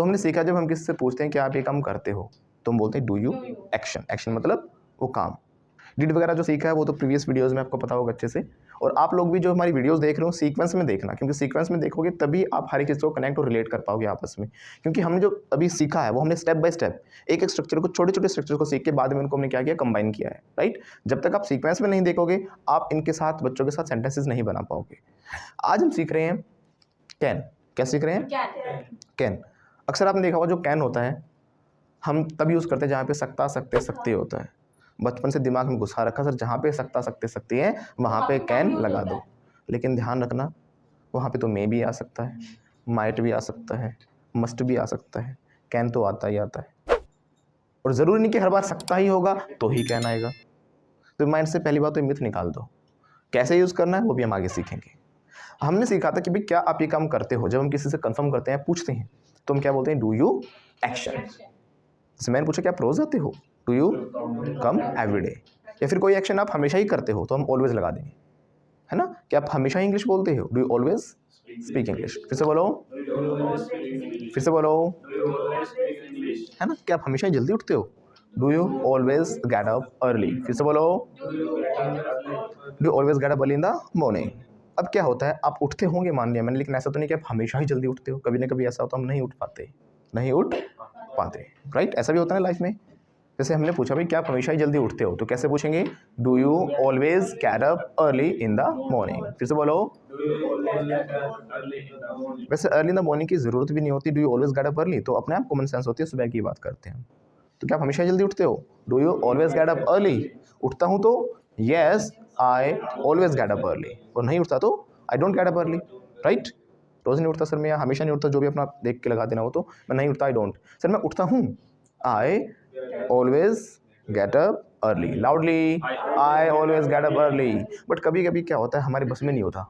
तो हमने सीखा जब हम किसी से पूछते हैं कि आप ये काम करते हो तो हम बोलते हैं डू यू एक्शन। एक्शन मतलब वो काम। डिड वगैरह जो सीखा है वो तो प्रीवियस वीडियोस में आपको पता होगा अच्छे से। और आप लोग भी जो हमारी वीडियोस देख रहे हो सीक्वेंस में देखना, क्योंकि सीक्वेंस में देखोगे तभी आप हर एक चीज़ को कनेक्ट और रिलेट कर पाओगे आपस में। क्योंकि हमने जो अभी सीखा है वो हमने स्टेप बाय स्टेप एक एक स्ट्रक्चर को, छोटे छोटे स्ट्रक्चर को सीख के बाद में उनको हमने क्या किया, कंबाइन किया है, राइट। जब तक आप सीक्वेंस में नहीं देखोगे आप इनके साथ, बच्चों के साथ सेंटेंसेस नहीं बना पाओगे। आज हम सीख रहे हैं कैन। क्या सीख रहे हैं? कैन। अक्सर आपने देखा होगा जो कैन होता है हम तब यूज़ करते हैं जहाँ पे सकता सकते सकते होता है। बचपन से दिमाग में घुसा रखा, सर जहाँ पे सकता सकते सकती है वहाँ पे कैन लगा दो। लेकिन ध्यान रखना वहाँ पे तो मे भी आ सकता है, माइट भी आ सकता है, मस्ट भी आ सकता है, कैन तो आता ही आता है। और ज़रूरी नहीं कि हर बार सकता ही होगा तो ही कैन आएगा। तो माइंड से पहली बात तो मिथ निकाल दो। कैसे यूज़ करना है वो भी हम आगे सीखेंगे। हमने सीखा था कि भाई क्या आप ये काम करते हो। जब हम किसी से कंफर्म करते हैं, पूछते हैं, तो हम क्या बोलते हैं, डू यू एक्शन। जैसे मैंने पूछा क्या आप रोज़ आते हो, डू यू कम एवरीडे। या फिर कोई एक्शन आप हमेशा ही करते हो तो हम ऑलवेज लगा देंगे, है ना। कि आप हमेशा ही इंग्लिश बोलते हो, do you always speak English. फिर से बोलो, फिर से बोलो, है ना। क्या आप हमेशा ही जल्दी उठते हो, do you always get up early. फिर से बोलो, do you always get up early in the morning. अब क्या होता है, आप उठते होंगे मान लिया मैंने, लेकिन ऐसा तो नहीं कि आप हमेशा ही जल्दी उठते हो। कभी ना कभी ऐसा होता है हम नहीं उठ पाते, राइट। ऐसा भी होता है लाइफ में। जैसे हमने पूछा भाई क्या आप हमेशा ही जल्दी उठते हो, तो कैसे पूछेंगे, do you always get up early in the morning. फिर से बोलो, वैसे अर्ली इन द मॉर्निंग की ज़रूरत भी नहीं होती, do you always get up early तो अपने आप कॉमन सेंस होती है, सुबह की बात करते हैं। तो क्या आप हमेशा जल्दी उठते हो, do you always get up early. उठता हूँ तो yes I always get up early, और नहीं उठता तो I don't get up early, right. रोज़ नहीं उठता सर मैं, या हमेशा नहीं उठता, जो भी अपना देख के लगा देना हो। तो मैं नहीं उठता, आई डोंट। सर मैं उठता हूँ, आई always get up early. Loudly, I always get up early. But कभी कभी क्या होता है हमारे बस में नहीं होता,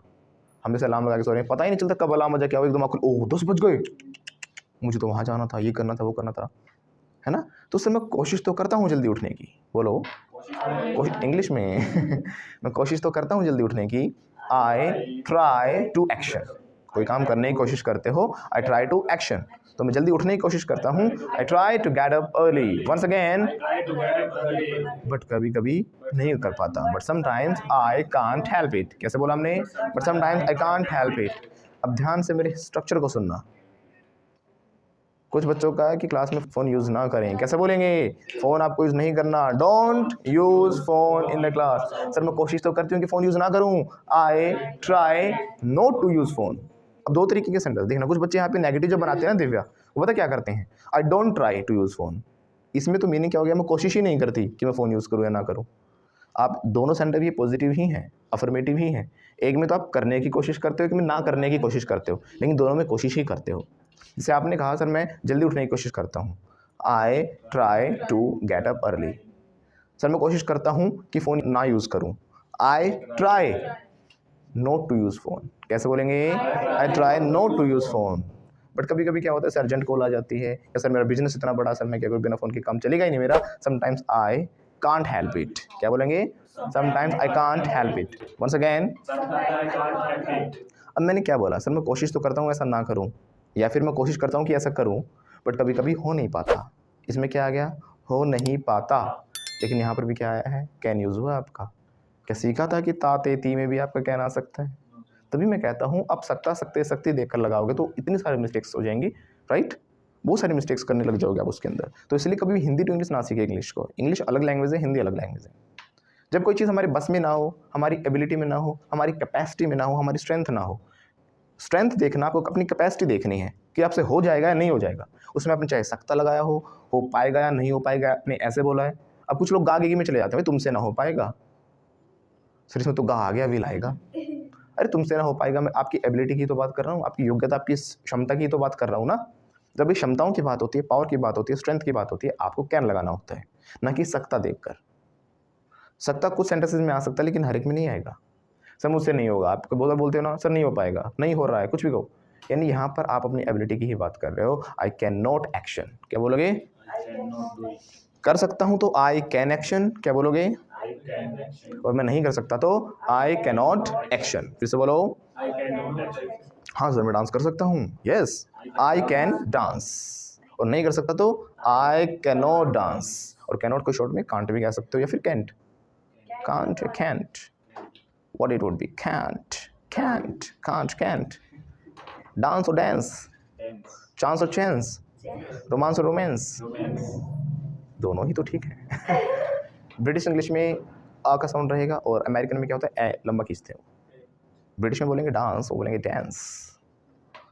हम जैसे अलार्म लगा के सो रहे हैं, पता ही नहीं चलता कब अलार्म बजा, क्या हो एकदम आँख, ओह 10 बज गए, मुझे तो वहाँ जाना था, ये करना था, वो करना था, है ना। तो उससे मैं कोशिश तो करता हूँ जल्दी उठने की। बोलो कोशिश इंग्लिश में मैं कोशिश तो करता हूँ जल्दी उठने की। I try to action. कोई काम करने की कोशिश करते हो, आई ट्राई टू एक्शन, तो मैं जल्दी उठने की कोशिश करता हूँ, I try to get up early. Once again, but कभी कभी नहीं कर पाता, but sometimes I can't help it. कैसे बोला हमने, but sometimes I can't help it. अब ध्यान से मेरे स्ट्रक्चर को सुनना। कुछ बच्चों का है कि क्लास में फ़ोन यूज़ ना करें। कैसे बोलेंगे, फ़ोन आपको यूज़ नहीं करना, don't use phone in the class. Sir मैं कोशिश तो करती हूँ कि फ़ोन यूज़ ना करूँ, I try not to use phone. अब दो तरीके के सेंटेंस देखना। कुछ बच्चे यहाँ पे नेगेटिव जब बनाते हैं ना दिव्या, वो पता क्या करते हैं, I don't try to use phone. इसमें तो मीनिंग क्या हो गया, मैं कोशिश ही नहीं करती कि मैं फ़ोन यूज़ करूँ या ना करूँ। आप दोनों सेंटेंस ये पॉजिटिव ही हैं, अफर्मेटिव ही हैं। एक में तो आप करने की कोशिश करते हो, एक में ना करने की कोशिश करते हो, लेकिन दोनों में कोशिश ही करते हो। जैसे आपने कहा सर मैं जल्दी उठने की कोशिश करता हूँ, I try to get up early. Sir मैं कोशिश करता हूँ कि फ़ोन ना यूज़ करूँ, I try not to use phone. कैसे बोलेंगे, I try not to use phone. But कभी कभी क्या होता है, सर अर्जेंट कॉल आ जाती है, या सर मेरा बिजनेस इतना बड़ा, सर मैं क्या करूँ, बिना फ़ोन के काम चलेगा ही नहीं मेरा। Sometimes I can't help it. क्या बोलेंगे, sometimes I can't help it. Once again, अब मैंने क्या बोला, सर मैं कोशिश तो करता हूँ ऐसा ना करूँ, या फिर मैं कोशिश करता हूँ कि ऐसा करूँ, बट कभी कभी हो नहीं पाता। इसमें क्या आ गया, हो नहीं पाता। लेकिन यहाँ पर भी क्या आया है, कैन यूज़ हुआ आपका। क्या सीखा था कि ता ते ती में भी आपका कैन आ सकता है। तभी मैं कहता हूँ अब सकता सकते सकते देखकर लगाओगे तो इतनी सारी मिस्टेक्स हो जाएंगी, राइट। बहुत सारी मिस्टेक्स करने लग जाओगे आप उसके अंदर। तो इसलिए कभी भी हिंदी टू इंग्लिश ना सीखे इंग्लिश को। इंग्लिश अलग लैंग्वेज है, हिंदी अलग लैंग्वेज है। जब कोई चीज़ हमारे बस में ना हो, हमारी एबिलिटी में ना हो, हमारी कैपेसिटी में ना हो, हमारी स्ट्रेंथ ना हो। स्ट्रेंथ देखना, आपको अपनी कैपेसिटी देखनी है कि आपसे हो जाएगा या नहीं हो जाएगा। उसमें आपने चाहे सकता लगाया हो पाएगा या नहीं हो पाएगा, आपने ऐसे बोला है। अब कुछ लोग गा गी में चले जाते हैं, तुमसे ना हो पाएगा। सर इसमें तो गा आ गया, विल आएगा। अरे तुमसे ना हो पाएगा, मैं आपकी एबिलिटी की तो बात कर रहा हूँ, आपकी योग्यता, आपकी क्षमता की तो बात कर रहा हूँ ना। जब ये क्षमताओं की बात होती है, पावर की बात होती है, स्ट्रेंथ की बात होती है, आपको कैन लगाना होता है, ना कि सकता देखकर। सकता कुछ सेंटेंसेस में आ सकता है, लेकिन हर एक में नहीं आएगा। सर मुझसे नहीं होगा, आप बोलते हो ना, सर नहीं हो पाएगा, नहीं हो रहा है, कुछ भी कहो, यानी यहाँ पर आप अपनी एबिलिटी की ही बात कर रहे हो। आई कैन नॉट एक्शन, क्या बोलोगे, कर सकता हूँ तो आई कैन एक्शन, क्या बोलोगे, और मैं नहीं कर सकता तो आई कैन नॉट एक्शन। फिर से बोलो, हाँ सर मैं डांस कर सकता हूँ, यस आई कैन डांस, और नहीं कर सकता तो आई कैनॉट डांस, और कैनॉट को शॉर्ट में कांट भी कह सकते हो या फिर कैंट, कांट या can't, what it would be, can't, can't, can't, can't, dance और डांस, चांस और चांस, रोमांस और रोमांस, दोनों ही तो ठीक है। ब्रिटिश इंग्लिश में आ का साउंड रहेगा और अमेरिकन में क्या होता है, ए लंबा खींचते हो। ब्रिटिश में बोलेंगे डांस, वो बोलेंगे डांस,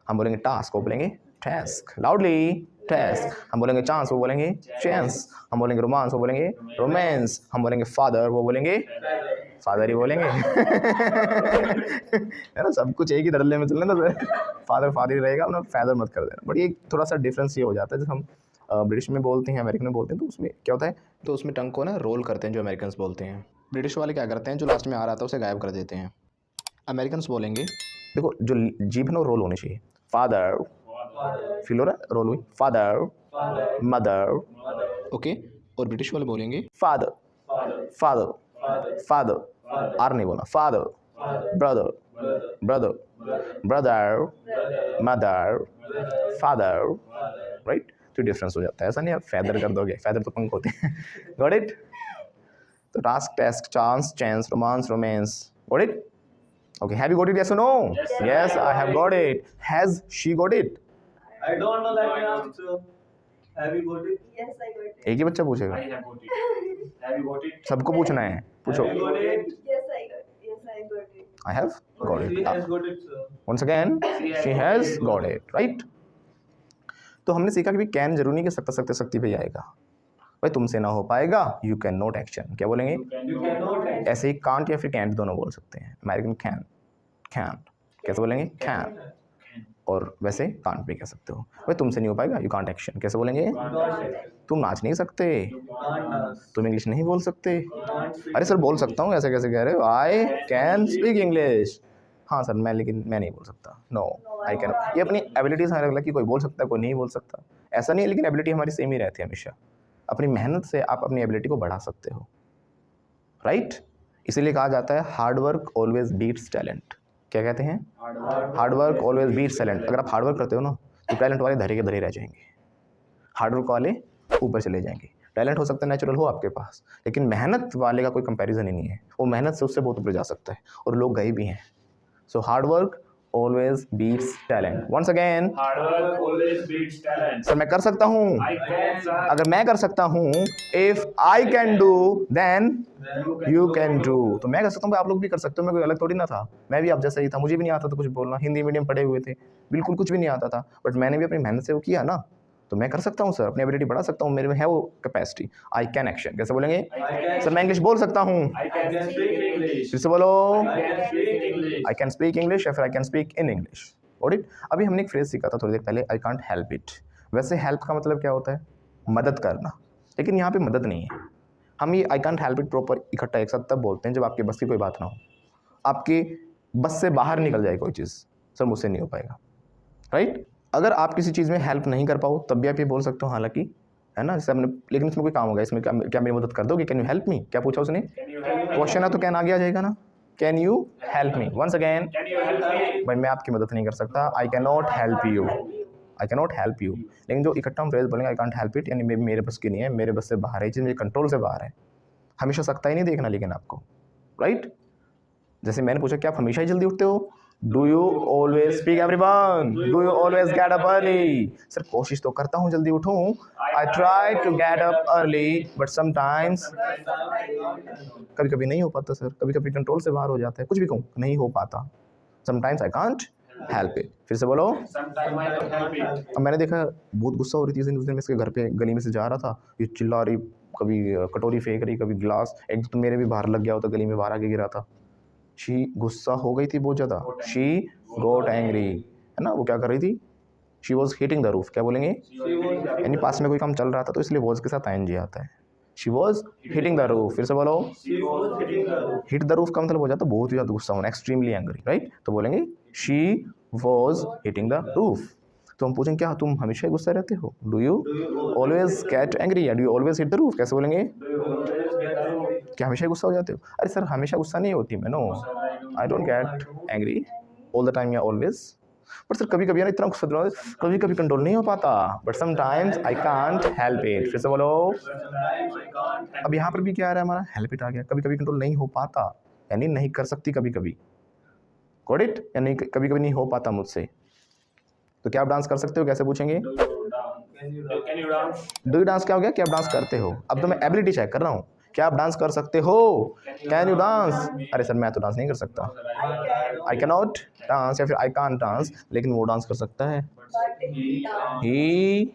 हम बोलेंगे टास्क, वो बोलेंगे टास्क, लाउडली टास्क, हम बोलेंगे चांस, वो बोलेंगे चांस, हम बोलेंगे रोमांस, वो बोलेंगे रोमांस, हम बोलेंगे फादर, वो बोलेंगे फादर ही बोलेंगे। है ना, सब कुछ एक ही धड़ल्ले में चलना था, फादर फादर ही रहेगा, अपना फादर मत कर देना। बट ये थोड़ा सा डिफरेंस ये हो जाता है, जब हम ब्रिटिश में बोलते हैं, अमेरिकन में बोलते हैं, तो उसमें क्या होता है, तो उसमें टंग को ना रोल करते हैं जो अमेरिकन बोलते हैं। ब्रिटिश वाले क्या करते हैं, जो लास्ट में आ रहा था उसे गायब कर देते हैं। अमेरिकन बोलेंगे, देखो जो जीभ है ना रोल होनी चाहिए, फादर, फील हो रहा है, रोल हुई, फादर, मदर, ओके। और ब्रिटिश वाले बोलेंगे फादर, फादर, फादर, आर नहीं बोला, father, brother, brother, brother, mother, father, right. तो डिफरेंस हो जाता है, ऐसा नहीं आप फैदर कर दोगे, फैदर तो पंख होते हैं। Got it. तो task, test, chance, chance, romance, romance, got it. Okay, have you got it? Yes or no? Yes, I have got it. Has she got it? I don't know that answer. Have you got it? Yes, I got it. एक ही बच्चा पूछेगा, I have got it. Have you got it? सबको पूछना है, पूछो। Have you got it? Yes, I got it. Yes, I got it. I have got She has it. got it, sir. Once again, she has got it, right? तो हमने सीखा कि can जरूरी नहीं कि सकता सकते सकती पे आएगा, भाई तुमसे ना हो पाएगा, यू कैन नॉट एक्शन, क्या बोलेंगे, You cannot. ऐसे ही कांट या फिर कैंट दोनों बोल सकते हैं। अमेरिकन कैन, कैन कैसे बोलेंगे, कैन, और वैसे कांट भी कह सकते हो, भाई तुमसे नहीं हो पाएगा, यू कांट एक्शन, कैसे बोलेंगे, तुम नाच नहीं सकते, तुम इंग्लिश नहीं बोल सकते। अरे सर बोल सकता हूँ, ऐसे कैसे कह रहे हो, आई कैन स्पीक इंग्लिश, हाँ सर मैं, लेकिन मैं नहीं बोल सकता, नो आई कैन। ये अपनी एबिलिटीज अलग अलग की, कोई बोल सकता है कोई नहीं बोल सकता, ऐसा नहीं है, लेकिन एबिलिटी हमारी सेम ही रहती है हमेशा। अपनी मेहनत से आप अपनी एबिलिटी को बढ़ा सकते हो, राइट। इसीलिए कहा जाता है hard work always beats talent. क्या कहते हैं, hard work always beats talent. अगर आप हार्ड वर्क करते हो ना, तो टैलेंट वाले धरे के धरे रह जाएंगे, हार्ड वर्क वाले ऊपर चले जाएंगे। टैलेंट हो सकता है नेचुरल हो आपके पास, लेकिन मेहनत वाले का कोई कंपैरिजन ही नहीं है, वो मेहनत से उससे बहुत ऊपर जा सकता है, और लोग गए भी हैं। So hard work always beats talent. Once again, Hard work always beats talent. Sir मैं कर सकता हूँ, I can, sir. अगर मैं कर सकता हूँ, if I can do then Then you can do, तो मैं कर सकता हूँ, आप लोग भी कर सकते हो, मैं कोई अलग थोड़ी ना था, मैं भी आप जैसा ही था, मुझे भी नहीं आता था कुछ बोलना, हिंदी मीडियम पढ़े हुए थे, बिल्कुल कुछ भी नहीं आता था, बट मैंने भी अपनी मेहनत से वो किया ना, तो मैं कर सकता हूँ सर, अपनी एबिलिटी बढ़ा सकता हूँ, मेरे में है वो कैपेसिटी। आई कैन एक्शन, कैसे बोलेंगे, I can. सर मैं इंग्लिश बोल सकता हूँ, I can speak English. फिर से बोलो, I can speak English. I can speak English या फिर I can speak in English, got it. अभी हमने एक फ्रेज सीखा था थोड़ी देर पहले, आई कांट हेल्प इट। वैसे हेल्प का मतलब क्या होता है, मदद करना, लेकिन यहाँ पे मदद नहीं है। हम ये I can't help it proper इकट्ठा एक साथ तब बोलते हैं जब आपके बस की कोई बात ना हो, आपके बस से बाहर निकल जाए कोई चीज़, सर मुझसे नहीं हो पाएगा, राइट। अगर आप किसी चीज़ में हेल्प नहीं कर पाओ तब भी आप ये बोल सकते हो, हालांकि है ना, जैसे हमने, लेकिन इसमें कोई काम होगा, इसमें क्या मेरी मदद कर दोगे, कैन यू हेल्प मी, क्या पूछा उसने, Can you help me? Question है तो कैन आगे आ जाएगा ना, can you help me. Once again, Can you help me? भाई मैं आपकी मदद नहीं कर सकता, I can not help you, I can not help you. लेकिन जो इकट्ठा हम फ्रेज बोलेंगे आई कांट हेल्प इट, यानी मेरे बस की नहीं है, मेरे बस से बाहर है, चीज़ मेरे कंट्रोल से बाहर है, हमेशा सकता ही नहीं देखना लेकिन आपको, राइट। जैसे मैंने पूछा कि आप हमेशा ही जल्दी उठते हो, do you always speak everyone, do you always get up early, sir कोशिश तो करता हूँ जल्दी उठूँ, I try to get up early but sometimes, कभी कभी नहीं हो पाता सर, कभी कभी कंट्रोल से बाहर हो जाता है, कुछ भी कहूँ नहीं हो पाता, sometimes I can't help it. फिर से बोलो, Sometimes I can help it. अब मैंने देखा बहुत गुस्सा हो रही थी उस दिन, मैं इसके घर पे गली में से जा रहा था, ये चिल्ला रही, कभी कटोरी फेंक रही, कभी गिलास, एक तो मेरे भी बाहर लग गया होता, गली में बाहर आके गिरा था। शी गुस्सा हो गई थी बहुत ज़्यादा, शी गोट एंग्री, है ना, वो क्या कर रही थी, she was hitting the roof, क्या बोलेंगे, यानी पास में कोई काम चल रहा था तो इसलिए वॉज के साथ आईएनजी आता है, she was hitting the roof. फिर से बोलो, She was hitting the roof. Hit the roof का मतलब हो जाता है बहुत ही ज़्यादा गुस्सा होना, एक्सट्रीमली एंग्री, राइट। तो बोलेंगे she was hitting the roof. तो हम पूछेंगे क्या तुम हमेशा ही गुस्सा रहते हो, do you always get angry या do you always hit the roof, कैसे बोलेंगे, Do you always get the roof? क्या हमेशा ही गुस्सा हो जाते हो, अरे सर हमेशा गुस्सा नहीं होती मैं, no I don't get angry all the time या ऑलवेज, बट सर कभी कभी ना इतना गुस्सा दिलाओ, कभी कभी कंट्रोल नहीं हो पाता, but sometimes I can't help it. फिर से बोलो। Sometimes I can't help अब यहाँ पर भी क्या आ रहा है हमारा, हेल्प इट आ गया। कभी कभी कंट्रोल नहीं हो पाता यानी नहीं कर सकती कभी कभी, गॉट इट, यानी कभी कभी नहीं हो पाता मुझसे। तो क्या आप डांस कर सकते हो, कैसे पूछेंगे? do you dance? Can you dance? Do you dance क्या हो गया, क्या आप डांस करते हो? अब तो मैं एबिलिटी चेक कर रहा हूँ, क्या आप डांस कर सकते हो? Can you dance? अरे सर मैं तो डांस नहीं कर सकता, आई कैन नॉट डांस या फिर आई कांट डांस, लेकिन वो डांस कर सकता है, But he dance. ही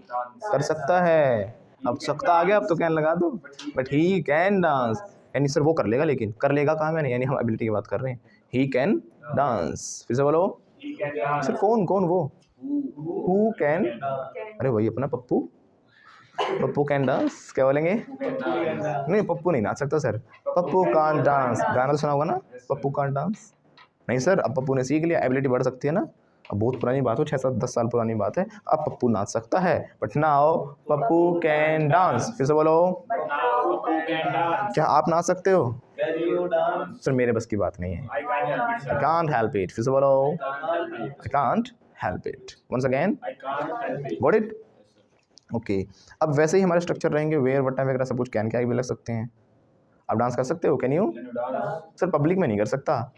कर सकता है। अब सकता आ गया, अब तो कैन लगा दो, बट ही कैन डांस, यानी सर वो कर लेगा, लेकिन कर लेगा कहाँ मैंने, यानी हम एबिलिटी की बात कर रहे हैं। He can dance. फिर से बोलो। He can dance. सर कौन कौन वो, हु कैन, Can. अरे वही अपना पप्पू, पप्पू कैन डांस, क्या बोलेंगे? नहीं पप्पू नहीं नाच सकता सर, पप्पू कान डांस, गाना तो सुना होगा ना, पप्पू कान डांस। नहीं सर अब पप्पू ने सीख लिया, एबिलिटी बढ़ सकती है ना, अब बहुत पुरानी बात हो, 6-7-10 साल पुरानी बात है, अब पप्पू नाच सकता है, but now Pappu can dance. फिर से बोलो। But Now now who can dance? क्या आप नाच सकते हो? Can you dance? सर मेरे बस की बात नहीं है, I can't help it, I sir. Can't help it. फिर से बोलो। Can't help it. I can't help it, once again, I can't help it. Got it, okay. अब वैसे ही हमारे स्ट्रक्चर रहेंगे, वेयर वट टाइम वगैरह सब कुछ कैन क्या भी लग सकते हैं। आप डांस कर सकते हो, can you? Can you dance? Sir public में नहीं कर सकता,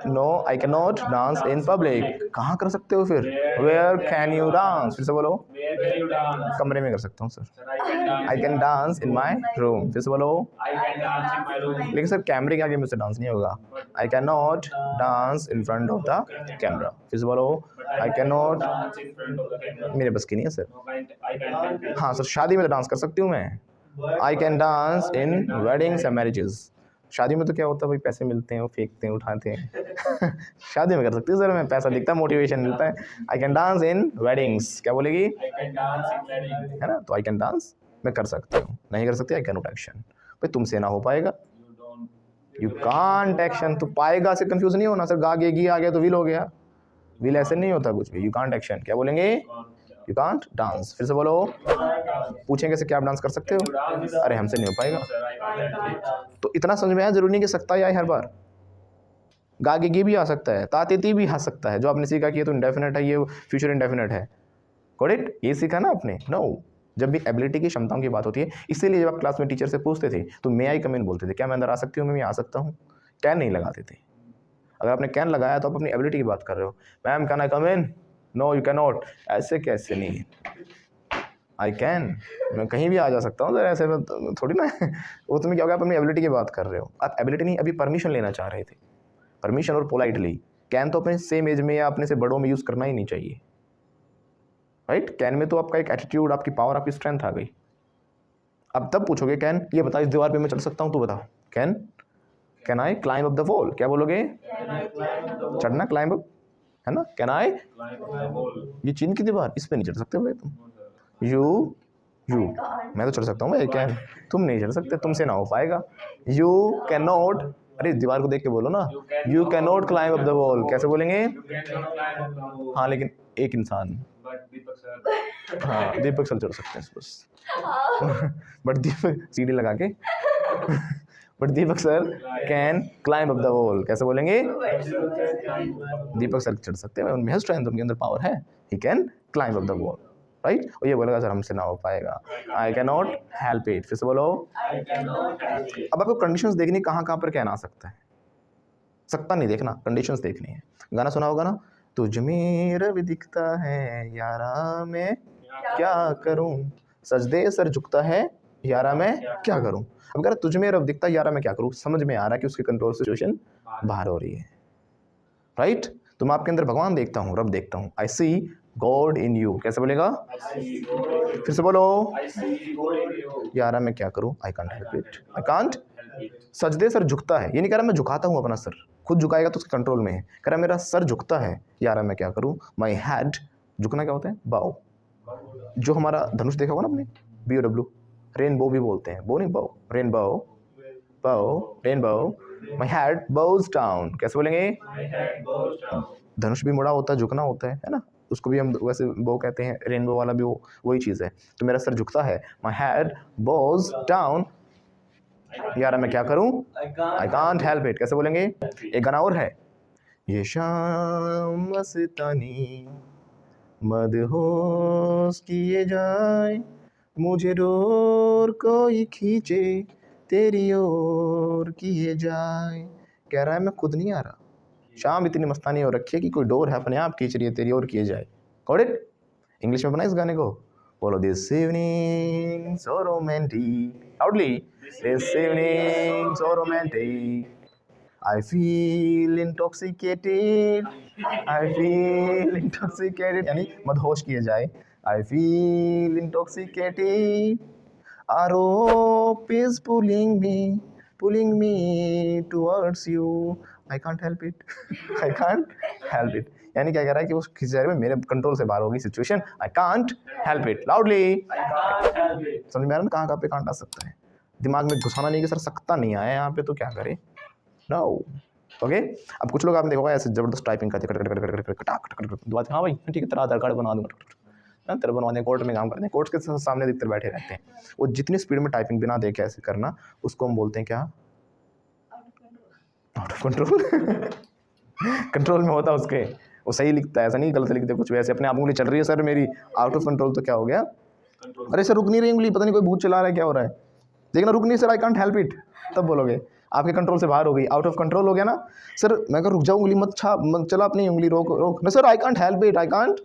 no I can not dance in public. कहाँ कर सकते हो फिर, वेयर कैन यू डांस? फिर से बोलो। Where can you dance? कमरे में कर सकता हूँ sir, Sir, I can dance. I can dance in my room. फिर से बोलो। I can dance in my room. लेकिन सर कैमरे के आगे मुझसे डांस नहीं होगा, आई can not dance in front of the camera. फिर से बोलो। But I can not, dance in front of the camera. मेरे बस की नहीं है sir. No, I can help it. हाँ सर शादी में तो डांस कर सकती हूँ मैं, I can dance in weddings and marriages. शादी में तो क्या होता है भाई, पैसे मिलते हैं, वो फेंकते हैं, उठाते हैं शादी में कर सकती हूँ सर मैं, पैसा दिखता है, मोटिवेशन मिलता है। I can dance in weddings, क्या बोलेगी? I can dance in wedding. है ना, तो आई कैन डांस मैं कर सकती हूँ, नहीं कर सकती आई कैन नॉट एक्शन। भाई तुमसे ना हो पाएगा, You don't. You can't action. तो पाएगा से कंफ्यूज नहीं होना सर, गा गे गी आ गया तो विल हो गया, विल ऐसे नहीं होता कुछ भी, यू कांट एक्शन, क्या बोलेंगे? You can't dance. फिर से बोलो। पूछेंगे से क्या आप डांस कर सकते हो, अरे हमसे नहीं हो पाएगा। Sir, I can't help it. तो इतना समझ में आया, जरूरी नहीं कि सकता ही आए हर बार, गा गे गी भी आ सकता है, तातेती भी आ सकता है। जो आपने सीखा कि ये तो इंडेफिनेट है, ये फ्यूचर इंडेफिनेट है, गॉट इट, ये सीखा ना आपने। नो, जब भी एबिलिटी की क्षमताओं की बात होती है, इसीलिए जब आप क्लास में टीचर से पूछते थे तो मे आई कम इन बोलते थे, क्या मैं अंदर आ सकती हूँ, मैं आ सकता हूँ, कैन नहीं लगाते थे। अगर आपने कैन लगाया तो आप अपनी एबिलिटी की बात कर रहे हो, ma'am can I come in, no you can not, ऐसे कैसे नहीं, आई कैन, मैं कहीं भी आ जा सकता हूँ सर, ऐसे में थोड़ी ना वो तुम्हें क्या होगा, आप अपनी एबिलिटी की बात कर रहे हो, आप एबिलिटी नहीं, अभी परमिशन लेना चाह रहे थे, परमिशन और पोलाइटली। कैन तो अपने सेम एज में या अपने से बड़ों में यूज़ करना ही नहीं चाहिए, राइट। कैन में तो आपका एक एटीट्यूड, आपकी पावर, आपकी स्ट्रेंथ आ गई। अब तब पूछोगे कैन, ये बता इस दीवार पे मैं चढ़ सकता हूँ, तू बता can, can I climb up the wall, क्या बोलोगे? चढ़ना, क्लाइंब अप, है ना, can I, Climb the wall. ये चीन की दीवार, इस पे नहीं चढ़ सकते भाई तुम, यू मैं तो चढ़ सकता हूँ भाई, कैन, तुम नहीं चढ़ सकते, तुमसे ना हो पाएगा। यू कैन नॉट, अरे दीवार को देख के बोलो ना, you can not climb up the wall, कैसे बोलेंगे? You cannot climb up the wall. हाँ लेकिन एक इंसान, But Deepak sir. हाँ दीपक सर चढ़ सकते हैं बस बट दीपक सीढ़ी लगा के but Deepak sir can climb up the wall, कैसे बोलेंगे? दीपक सर चढ़ सकते हैं, उनमें है स्ट्रेंथ, उनके अंदर पावर है, he can climb up the wall, right. और ये बोलेगा सर हमसे ना हो पाएगा, आई कैन नॉट हेल्प इट। फिर से बोलो। I cannot help it. अब आपको कंडीशंस देखनी, कहाँ कहाँ पर क्या आ सकता है, सकता नहीं देखना, कंडीशंस देखनी है। गाना सुना होगा ना, तुझ में रब दिखता है यारा मैं क्या करूं, सजदे सर झुकता है यारा मैं क्या करूं। अब अगर तुझ में रब दिखता है यारा मैं क्या करूं, समझ में आ रहा है कि उसकी कंट्रोल सिचुएशन बाहर हो रही है, राइट। तो मैं आपके अंदर भगवान देखता हूँ, रब देखता हूँ, आई सी गॉड इन यू, कैसे बोलेगा? I see God in you. फिर से बोलो। I see God in you. यारा मैं क्या करूं, I can't help it, I can't. Help it. सजदे सर झुकता है, ये नहीं कह रहा मैं झुकाता हूँ अपना सर, खुद झुकाएगा तो उसके कंट्रोल में है, कह रहा मेरा सर झुकता है, यारा मैं क्या करूँ, माई हेड, झुकना क्या होता है, बाव, जो हमारा धनुष देखा होगा ना आपने, BOW, रेनबो भी बोलते हैं, बो नहीं बाव, रेनबो, बाव, rainbow, my head Bhoj down, कैसे बोलेंगे? My head goes down. धनुष भी मुड़ा होता है, झुकना होता है ना, उसको भी हम वैसे बो कहते हैं, रेनबो वाला भी वही चीज़ है। तो मेरा सर झुकता है, माई हेड बोज डाउन, यारा मैं क्या करूँ, I can't. I can't help it, कैसे बोलेंगे? एक गाना और है, ये शाम मस्तानी मदहोश किए जाए, मुझे डोर कोई खींचे तेरी ओर किए जाए। कह रहा है मैं खुद नहीं आ रहा, शाम इतनी मस्तानी हो रखी है कि कोई डोर है अपने आप खींच रही है तेरी ओर किए जाए। Got it? इंग्लिश में बना इस गाने को, बोलो this evening so romantic, loudly, this evening so romantic, I feel intoxicated, I feel intoxicated, यानी मदहोश किए जाए। I feel intoxicated, a rope is pulling me towards you, I can't help it, I can't help it। यानी क्या कह रहा है कि उस खींच जा रही है, मेरे कंट्रोल से बाहर हो गई situation, I can't help it, loudly। समझ में आ रहा है ना कहाँ पे कांट आ सकता है? दिमाग में घुसाना नहीं कि सर सकता नहीं आया यहाँ पे तो क्या करें। No okay. अब कुछ लोग आपने देखा होगा ऐसे जबरदस्त टाइपिंग करते हैं, हाँ भाई ठीक है तेरा आधार कार्ड बना दूंगा, तेरा बनवा दें, कोर्ट में काम करते हैं, कोर्ट के सामने दिखते बैठे रहते हैं। वो जितनी स्पीड में टाइपिंग बिना देखे ऐसे करना, उसको हम बोलते हैं क्या? Out of control. कंट्रोल में होता उसके, वो सही लिखता है, ऐसा नहीं गलत लिखते कुछ, वैसे अपने आप उंगली चल रही है सर मेरी आउट ऑफ कंट्रोल, तो क्या हो गया? अरे सर रुक नहीं रही उंगली, पता नहीं कोई भूत चला रहा है, क्या हो रहा है, लेकिन रुक नहीं sir, I can't help it, तब बोलोगे आपके कंट्रोल से बाहर हो गई, आउट ऑफ कंट्रोल हो गया ना। सर मैं कह रुक जाओ उंगली मत चला अपनी उंगली, रोक रोक ना sir, I can't help it, I can't,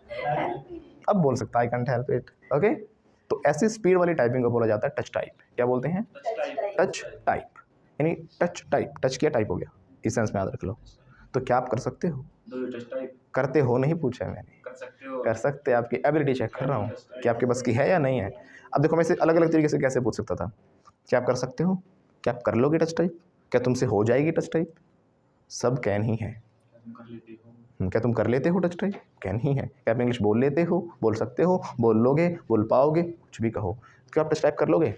अब बोल सकता है I can't help it. Okay, तो ऐसी स्पीड वाली टाइपिंग को बोला जाता है टच टाइप। क्या बोलते हैं? टच टाइप, यानी टच टाइप, टच किया टाइप हो गया, इस सेंस में याद रख लो। तो क्या आप कर सकते हो? करते हो नहीं पूछा है मैंने, कर सकते, आपकी एबिलिटी चेक कर रहा हूँ कि आपके बस की है या नहीं है। अब देखो मैं इसे अलग अलग तरीके से कैसे पूछ सकता था, क्या आप कर सकते हो, क्या आप कर लोगे टच टाइप, क्या तुमसे हो जाएगी टच टाइप, सब कैन ही है। क्या तुम कर लेते हो टच टाइप, कैन ही है। क्या आप इंग्लिश बोल लेते हो, बोल सकते हो, बोल लोगे, बोल पाओगे, कुछ भी कहो। क्या आप टच टाइप कर लोगे,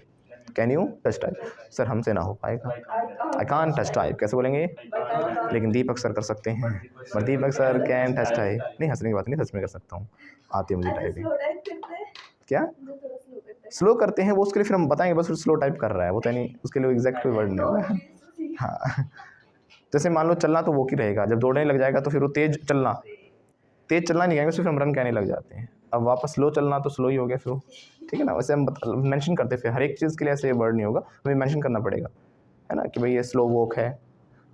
can you touch type? Sir हमसे ना हो पाएगा, आई कांट टच टाइप, कैसे बोलेंगे? लेकिन दीपक सर कर सकते हैं, पर दीपक सर कैन टच टाइप। नहीं हंसने की बात नहीं, सच में कर सकता हूँ, आती है मुझे टाइपिंग। क्या स्लो करते हैं वो, उसके लिए फिर हम बताएंगे, बस स्लो टाइप कर रहा है वो, तो नहीं उसके लिए एग्जैक्ट कोई वर्ड नहीं होगा। हाँ जैसे मान लो चलना तो वो की रहेगा, जब दौड़ने लग जाएगा तो फिर वो तेज चलना नहीं कहेंगे, सिर्फ हम रन कहने लग जाते हैं। अब वापस स्लो चलना तो स्लो ही हो गया फिर, ठीक है ना। वैसे हम मेंशन करते फिर हर एक चीज़ के लिए ऐसे वर्ड नहीं होगा, हमें मेंशन करना पड़ेगा, है ना, कि भाई ये स्लो वॉक है,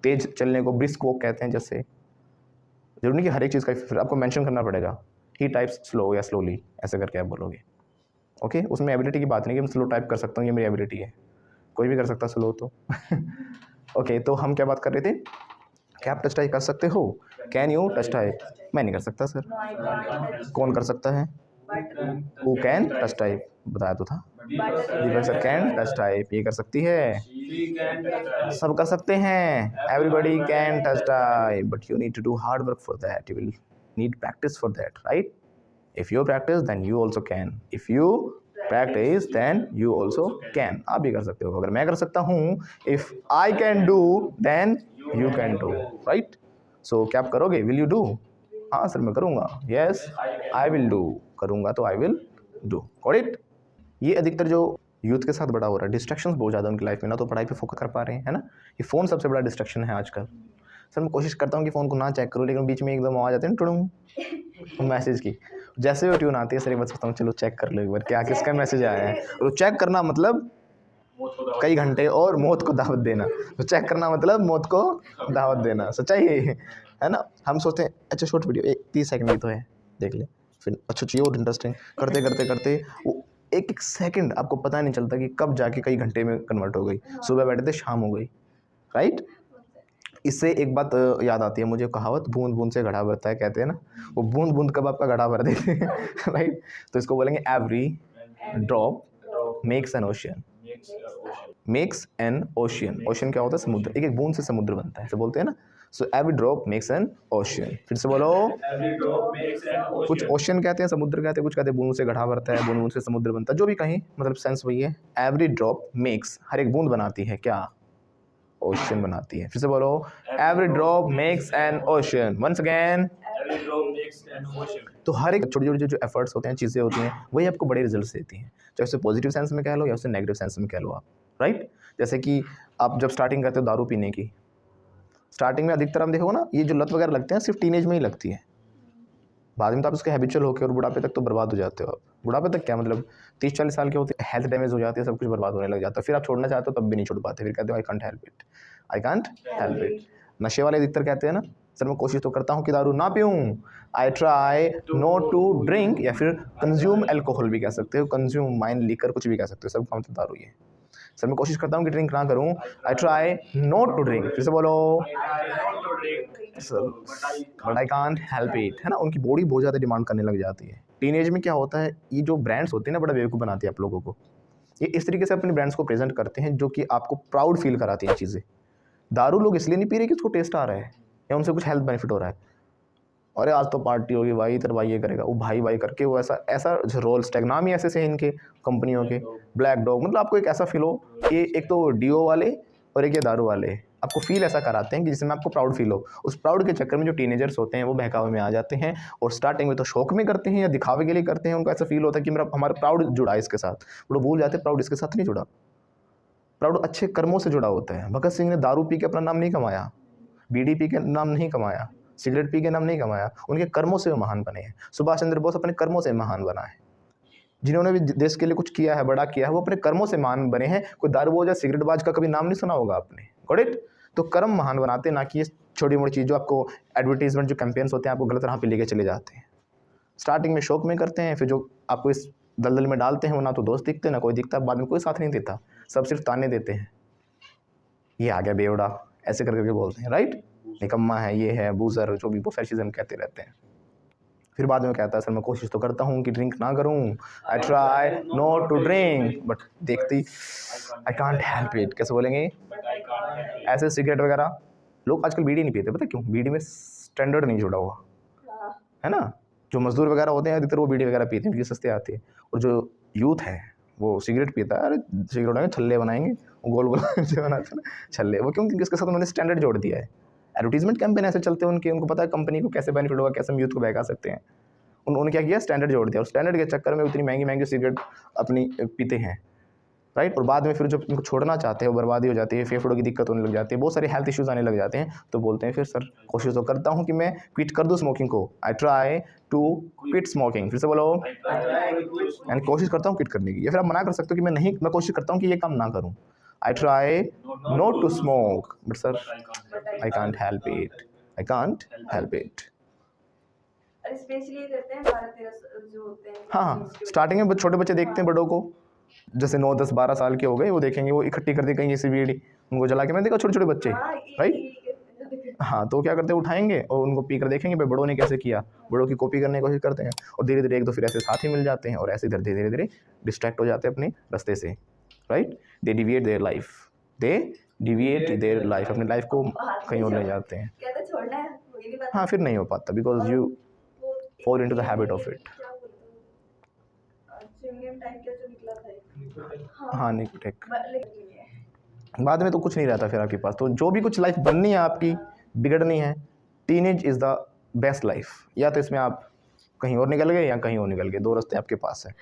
तेज चलने को ब्रिस्क वॉक कहते हैं। जैसे जरूरी नहीं कि हर एक चीज़ का फिर आपको मेंशन करना पड़ेगा, ही टाइप्स स्लो या स्लोली, ऐसे करके आप बोलोगे। ओके, उसमें एबिलिटी की बात नहीं कि मैं स्लो टाइप कर सकता हूँ, ये मेरी एबिलिटी है, कोई भी कर सकता स्लो तो। ओके, तो हम क्या बात कर रहे थे, क्या आप टच टाइप कर सकते हो, कैन यू टच टाइप? मैं नहीं कर सकता सर। कौन कर सकता है? हु कैन टच टाइप, बताया तो था, Deepak sir can touch type, ये कर सकती है, सब कर सकते हैं, everybody can touch type, but you need to do hard work for that, you will need practice for that, right? If you practice then you also can, if you practice then you also can, आप भी कर सकते हो। अगर मैं कर सकता हूँ, if I can do then you can do, right? So क्या आप करोगे, will you do? हाँ सर मैं करूँगा, yes I will do, करूँगा तो I will do, got it? ये अधिकतर जो यूथ के साथ बड़ा हो रहा है, डिस्ट्रैक्शंस बहुत ज़्यादा उनकी लाइफ में, ना तो पढ़ाई पे फोकस कर पा रहे हैं, है ना। ये फ़ोन सबसे बड़ा डिस्ट्रैक्शन है आजकल। सर मैं कोशिश करता हूँ कि फ़ोन को ना चेक करूँ, लेकिन बीच में एकदम आवाज़ आती है ना टुड़ूं मैसेज की, जैसे वो ट्यून आती है सर एक बार सोचता हूँ चलो चेक कर लो एक बार क्या किसका मैसेज आया है। और चेक करना मतलब कई घंटे और मौत को दावत देना, तो चेक करना मतलब मौत को दावत देना, सच्चाई है ना। हम सोचते हैं अच्छा शॉर्ट वीडियो 30 सेकंड की तो है, देख ले, फिर अच्छा चाहिए और इंटरेस्टिंग, करते करते करते वो एक सेकंड आपको पता नहीं चलता कि कब जाके कई घंटे में कन्वर्ट हो गई, सुबह बैठे थे शाम हो गई, राइट। इससे एक बात याद आती है मुझे, कहावत बूंद बूंद से घड़ा भरता है, कहते हैं ना, वो बूंद बूंद कब आपका घड़ा भर देते हैं, राइट। तो इसको बोलेंगे every drop makes an ocean, makes an ocean. Ocean क्या होता है, समुद्र, एक एक बूंद से समुद्र बनता है, ऐसे बोलते हैं ना। So every drop makes an ocean, फिर से बोलो, कुछ ओशियन कहते हैं, समुद्र कहते हैं, कुछ कहते हैं बूंद से घड़ा भरता है, बूंद बूंद से समुद्र बनता है, जो भी कहीं मतलब सेंस वही है। एवरी ड्रॉप मेक्स, हर एक बूंद बनाती है क्या, ओशियन बनाती है। फिर से बोलो, every drop makes an ocean, once again. तो हर एक छोटी छोटी जो एफर्ट्स होते हैं, चीज़ें होती हैं, वही आपको बड़े रिजल्ट्स देती हैं, चाहे उसे पॉजिटिव सेंस में कह लो या उसे नेगेटिव सेंस में कह लो आप, राइट। जैसे कि आप जब स्टार्टिंग करते हो दारू पीने की, स्टार्टिंग में अधिकतर हम देखोगे ना, ये जो लत वगैरह लगते हैं सिर्फ टीनेज में ही लगती है, बाद में तो आप उसके हैबिचुअल होकर और बुढ़ापे तक तो बर्बाद हो जाते हो आप। बुढ़ापे तक क्या मतलब 30-40 साल के होते हैं, हेल्थ डैमेज हो जाती है, सब कुछ बर्बाद होने लग जाता है, फिर आप छोड़ना चाहते हो तब भी नहीं छोड़ पाते, फिर कहते हो I can't help it, I can't help it. नशे वाले अधिकतर कहते हैं ना, सर मैं कोशिश तो करता हूँ कि दारू ना पीऊँ, I try not to drink, या फिर कंज्यूम एल्कोहल भी कह सकते हो, कंज्यूम माइन लीकर कुछ भी कह सकते हो, सब का मतलब दारू ही है। सर मैं कोशिश करता हूँ कि ड्रिंक ना करूँ, I try not to drink, फिर से बोलो sir but I can't help it, है ना। उनकी बॉडी बहुत ज़्यादा डिमांड करने लग जाती है। टीनेज में क्या होता है, ये जो ब्रांड्स होते हैं ना, बड़ा बेवकूफ़ बनाती है आप लोगों को। ये इस तरीके से अपने ब्रांड्स को प्रेजेंट करते हैं जो कि आपको प्राउड फील कराती हैं चीज़ें। दारू लोग इसलिए नहीं पी रहे कि उसको टेस्ट आ रहा है या उनसे कुछ हेल्थ बेनिफिट हो रहा है, अरे आज तो पार्टी होगी भाई, तेरा भाई ये करेगा, वो भाई भाई करके वो ऐसा ऐसा रोल्स टैग नाम ही ऐसे से इनके कंपनियों के, ब्लैक डॉग, मतलब आपको एक ऐसा फील हो, ये एक तो डीओ वाले और एक ये दारू वाले आपको फील ऐसा कराते हैं कि जिसमें आपको प्राउड फील हो। उस प्राउड के चक्कर में जो टीनेजर्स होते हैं वो बहकावे में आ जाते हैं, और स्टार्टिंग में तो शौक में करते हैं या दिखावे के लिए करते हैं, उनको ऐसा फील होता है कि मेरा हमारा प्राउड जुड़ा है इसके साथ, वो भूल जाते हैं प्राउड इसके साथ नहीं जुड़ा। प्राउड अच्छे कर्मों से जुड़ा होता है। भगत सिंह ने दारू पी के अपना नाम नहीं कमाया, बीड़ी पी के नाम नहीं कमाया, सिगरेट पी के नाम नहीं कमाया, उनके कर्मों से वो महान बने हैं। सुभाष चंद्र बोस अपने कर्मों से महान बना है। जिन्होंने भी देश के लिए कुछ किया है, बड़ा किया है, वो अपने कर्मों से महान बने हैं। कोई दारूबाज या सिगरेटबाज का कभी नाम नहीं सुना होगा आपने, गॉट इट। तो कर्म महान बनाते हैं, ना कि ये छोटी मोटी चीज़ जो आपको एडवर्टीजमेंट जो कैंपेन्स होते हैं आपको गलत राह पे लेके चले जाते हैं। स्टार्टिंग में शौक में करते हैं, फिर जो आपको इस दलदल में डालते हैं वो ना तो दोस्त दिखते ना कोई दिखता, बाद में कोई साथ नहीं देता, सब सिर्फ ताने देते हैं, ये आ गया बेवड़ा, ऐसे करके बोलते हैं, राइट, निकम्मा है, ये है, बूजर, जो भी बहुत सारी चीज़ें हम कहते रहते हैं। फिर बाद में कहता है सर मैं कोशिश तो करता हूँ कि ड्रिंक ना करूँ, I try not to drink but देखती आई कांट हेल्प इट। कैसे बोलेंगे ऐसे? सिगरेट वगैरह लोग आजकल बीड़ी नहीं पीते, पता क्यों? बीड़ी में स्टैंडर्ड नहीं जुड़ा हुआ है ना। जो मजदूर वगैरह होते हैं अधिकतर वो बीड़ी वगैरह पीते हैं क्योंकि सस्ते आती है, और जो यूथ है वो सिगरेट पीता है। अरे सिगरेट बनाएंगे, छल्ले बनाएंगे, गोल गोल जो बनाते हैं ना छल्ले, वो क्यों? क्योंकि इसके साथ उन्होंने स्टैंडर्ड जोड़ दिया है। एडवर्टीजमेंट कैंपेन ऐसे चलते हैं उनके, उनको पता है कंपनी को कैसे बेनिफिट होगा, कैसे हम यूथ को बहका सकते हैं। उन्होंने क्या किया, स्टैंडर्ड जोड़ दिया, और स्टैंडर्ड के चक्कर में उतनी महंगी महंगी सिगरेट अपनी पीते हैं, राइट। और बाद में फिर जब उनको छोड़ना चाहते हैं वो बर्बादी हो जाती है, फेफड़ों की दिक्कत होने लग जाती है, बहुत सारे हेल्थ इश्यूज़ आने लग जाते हैं। तो बोलते हैं फिर सर कोशिश तो करता हूँ कि मैं क्विट कर दूँ स्मोकिंग को, I try to quit smoking. फिर से बोलो, यानी कोशिश करता हूँ क्विट करने की। या फिर आप मना कर सकते हो कि मैं कोशिश करता हूँ कि ये काम ना करूँ, I try not to smoke but sir I can't help it, I can't help it. Specially करते हैं 12-13 जो होते हैं। हाँ, स्टार्टिंग में छोटे बच्चे देखते हैं बड़ों को, जैसे 9, 10, 12 साल के हो गए, वो देखेंगे, वो इकट्ठी कर दी कहीं ऐसी बीड़ी, उनको जला के, मैं देखा छोटे छोटे बच्चे, राइट। हाँ, तो क्या करते हैं, उठाएंगे और उनको पी कर देखेंगे भाई बड़ों ने कैसे किया, बड़ों की कॉपी करने की कोशिश करते हैं, और धीरे धीरे एक दो फिर ऐसे साथी मिल जाते हैं, और ऐसे धीरे धीरे धीरे डिस्ट्रैक्ट हो जाते हैं अपने रास्ते से, right. They deviate their life, they deviate their life, अपनी लाइफ को कहीं और ले जाते हैं। छोड़ना है, हाँ, फिर नहीं हो पाता, because you fall into the habit of it। हाँ, निकोटेक बाद में तो कुछ नहीं रहता फिर आपके पास। तो जो भी कुछ लाइफ बननी है आपकी, बिगड़नी है, teenage is the best life. या तो इसमें आप कहीं और निकल गए या कहीं और निकल गए, दो रास्ते आपके पास है,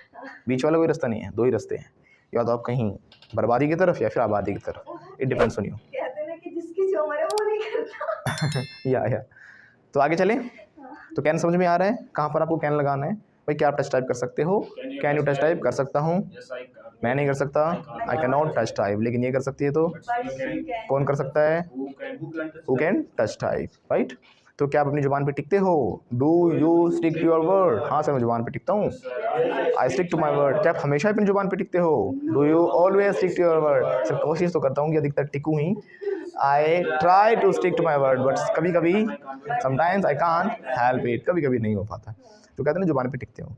बीच वाला कोई रास्ता नहीं है, दो ही रास्ते हैं, या तो आप कहीं बर्बादी की तरफ या फिर आबादी की तरफ, इट डिपेंड्स ऑन यू। या तो आगे चलें। तो कैन समझ में आ रहा है कहाँ पर आपको कैन लगाना है? भाई क्या आप टच टाइप कर सकते हो? Can you touch type? कर सकता हूँ, मैं नहीं कर सकता, I can not touch type, लेकिन ये कर सकती है, तो कौन कर सकता है? Who can touch type, right. तो क्या आप अपनी जुबान पे टिकते हो? Do you stick to your word? हाँ सर मैं जुबान पे टिकता हूँ, I stick to my word. क्या आप हमेशा अपनी जुबान पे टिकते हो? Do you always stick to your word? Sir कोशिश तो करता हूँ कि अधिकतर टिकूँ ही, I try to stick to my word, but कभी कभी sometimes I can't help it, कभी कभी नहीं हो पाता। तो कहते हैं ना जुबान पे टिकते हो,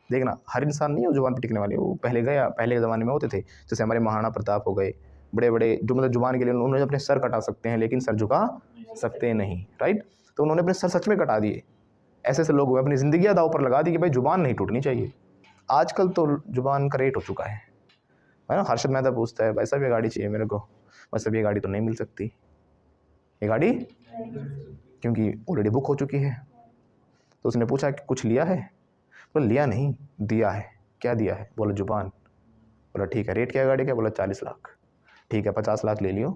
देखना हर इंसान नहीं हो जुबान पे टिकने वाले, वो पहले के ज़माने में होते थे, जैसे हमारे महाराणा प्रताप हो गए, बड़े बड़े जो मतलब जुबान के लिए उन्होंने अपने सर कटा सकते हैं लेकिन सर झुका सकते नहीं, राइट। तो उन्होंने अपने सर सच में कटा दिए। ऐसे ऐसे लोग हुए, अपनी ज़िंदगी दाव पर लगा दी कि भाई जुबान नहीं टूटनी चाहिए। आजकल तो जुबान का रेट हो चुका है ना। हर्षद मेहता पूछता है भाई साहब ये गाड़ी चाहिए मेरे को, बस अब ये गाड़ी तो नहीं मिल सकती, ये गाड़ी क्योंकि ऑलरेडी बुक हो चुकी है। तो उसने पूछा कि कुछ लिया है? बोला लिया नहीं, दिया है। क्या दिया है? बोला जुबान। बोला ठीक है, रेट क्या है गाड़ी का? बोला 40 लाख। ठीक है 50 लाख ले लियो,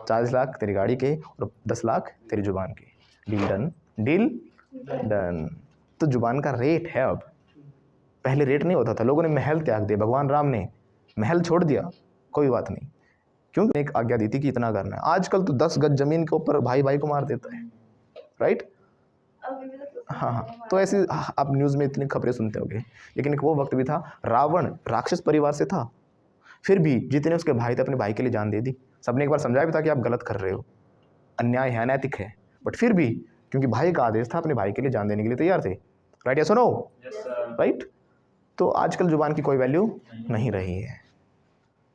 40 लाख तेरी गाड़ी के और 10 लाख तेरी जुबान के। Deal done, deal done. तो जुबान का रेट है। अब पहले रेट नहीं होता था, लोगों ने महल त्याग दिए, भगवान राम ने महल छोड़ दिया, कोई बात नहीं, क्यों? एक आज्ञा दी थी कि इतना करना है। आजकल तो 10 गज जमीन के ऊपर भाई भाई को मार देता है, राइट? हाँ, तो ऐसे आप न्यूज़ में इतनी खबरें सुनते होंगे। लेकिन एक वो वक्त भी था, रावण राक्षस परिवार से था, फिर भी जितने उसके भाई थे अपने भाई के लिए जान दे दी। सबने एक बार समझाया भी था कि आप गलत कर रहे हो, अन्याय है, अनैतिक है, बट फिर भी क्योंकि भाई का आदेश था अपने भाई के लिए जान देने के लिए तैयार थे। राइट या सुनो? राइट। तो आजकल जुबान की कोई वैल्यू नहीं रही है।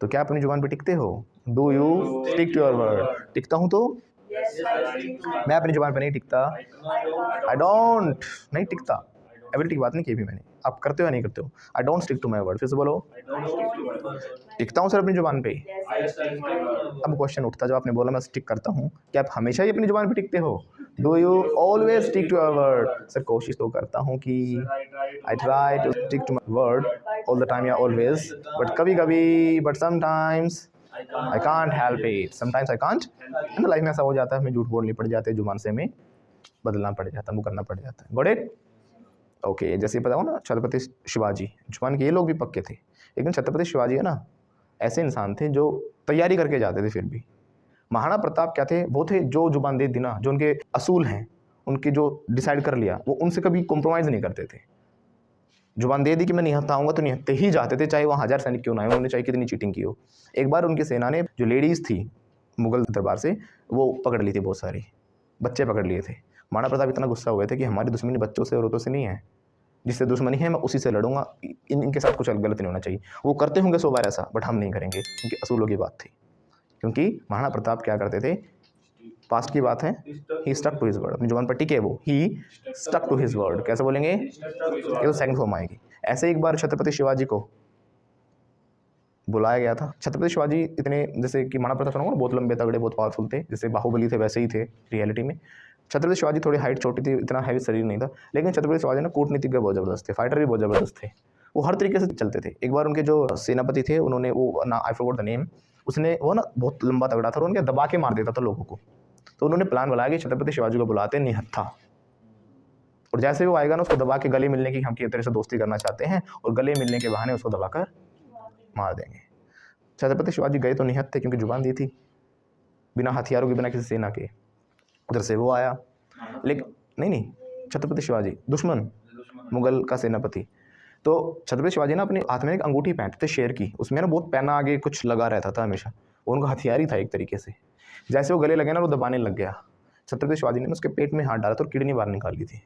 तो क्या अपनी जुबान पे टिकते हो? Do you stick to your word? टिकता हूँ तो मैं अपनी जुबान पे नहीं टिकता। आई डोंट, नहीं टिकता। एबिलिटी की बात नहीं की भी मैंने, आप करते हो या नहीं करते हो? I don't stick to my word. फिर से बोलो। टिकता हूँ सर अपनी जुबान पे। अब क्वेश्चन उठता जब आपने बोला मैं स्टिक करता हूँ, क्या आप हमेशा ही अपनी जुबान पे टिकते हो? Do you always stick to your word? Sir कोशिश तो करता हूँ कि आई try to stick to my word all the time या ऑलवेज, बट कभी कभी, but sometimes I can't help it, sometimes I can't. है ना, लाइफ में ऐसा हो जाता है, हमें झूठ बोलनी पड़ जाती है, जुबान से हमें बदलना पड़ जाता है, मुँह करना पड़ जाता है। Got it? ओके, जैसे पता हो ना छत्रपति शिवाजी, जुबान के ये लोग भी पक्के थे, लेकिन छत्रपति शिवाजी है ना, ऐसे इंसान थे जो तैयारी करके जाते थे। फिर भी महाराणा प्रताप क्या थे? वो थे जो जुबान दे दी ना, जो उनके असूल हैं, उनके जो डिसाइड कर लिया, वो उनसे कभी कॉम्प्रोमाइज़ नहीं करते थे। जुबान दे दी कि मैं निहत्ता आऊँगा तो निहत्ते ही जाते थे, चाहे वहाँ 1000 सैनिक क्यों ना आए, उन्होंने चाहे कितनी चीटिंग की हो। एक बार उनकी सेना ने जो लेडीज़ थी मुगल दरबार से, वो पकड़ ली थी, बहुत सारी बच्चे पकड़ लिए थे। महाराणा प्रताप इतना गुस्सा हुए थे कि हमारी दुश्मनी बच्चों से और औरतों से नहीं है, जिससे दुश्मनी है मैं उसी से लड़ूंगा, इनके साथ कुछ गलत नहीं होना चाहिए। वो करते होंगे 100 बार ऐसा, बट हम नहीं करेंगे, क्योंकि असूलों की बात थी। क्योंकि महाराणा प्रताप क्या करते थे, पास्ट की बात है, ही स्टक टू हिज वर्ड, अपनी जुबान पर टिके, वो ही स्टक टू हिज वर्ड। कैसे बोलेंगे? ये तो सेकंड फॉर्म आएगी। ऐसे एक बार छत्रपति शिवाजी को बुलाया गया था। छत्रपति शिवाजी इतने, जैसे कि महाराणा प्रताप सुना, बहुत लंबे तगड़े, बहुत पावरफुल थे, जैसे बाहुबली थे वैसे ही थे रियलिटी में। छत्रपति शिवाजी थोड़ी हाइट छोटी थी, इतना हैवी शरीर नहीं था, लेकिन छत्रपति शिवाजी ना कूटनीतिज्ञ बहुत ज़बरदस्त थे, फाइटर भी बहुत ज़बरदस्त थे, वो हर तरीके से चलते थे। एक बार उनके जो सेनापति थे, उन्होंने वो ना, आई फॉरगॉट द नेम, उसने वो ना बहुत लंबा तगड़ा था और उनके दबा के मार देता था लोगों को। तो उन्होंने प्लान बनाया कि छत्रपति शिवाजी को बुलाते निहत्था, और जैसे वो आएगा ना, उसको दबा के गले मिलने की, हम किस तरह से दोस्ती करना चाहते हैं, और गले मिलने के बहाने उसको दबाकर मार देंगे। छत्रपति शिवाजी गए तो निहत्थे, क्योंकि जुबान दी थी, बिना हथियारों के, बिना किसी सेना के। उधर से वो आया, लेकिन नहीं, छत्रपति शिवाजी दुश्मन, मुगल का सेनापति। तो छत्रपति शिवाजी ना अपने हाथ में एक अंगूठी पहनते थे शेर की, उसमें ना बहुत पैना आगे कुछ लगा रहता था हमेशा, वो उनका हथियार ही था एक तरीके से। जैसे वो गले लगे ना, वो दबाने लग गया, छत्रपति शिवाजी ने उसके पेट में हाथ डाला था और किडनी बाहर निकाल ली थी,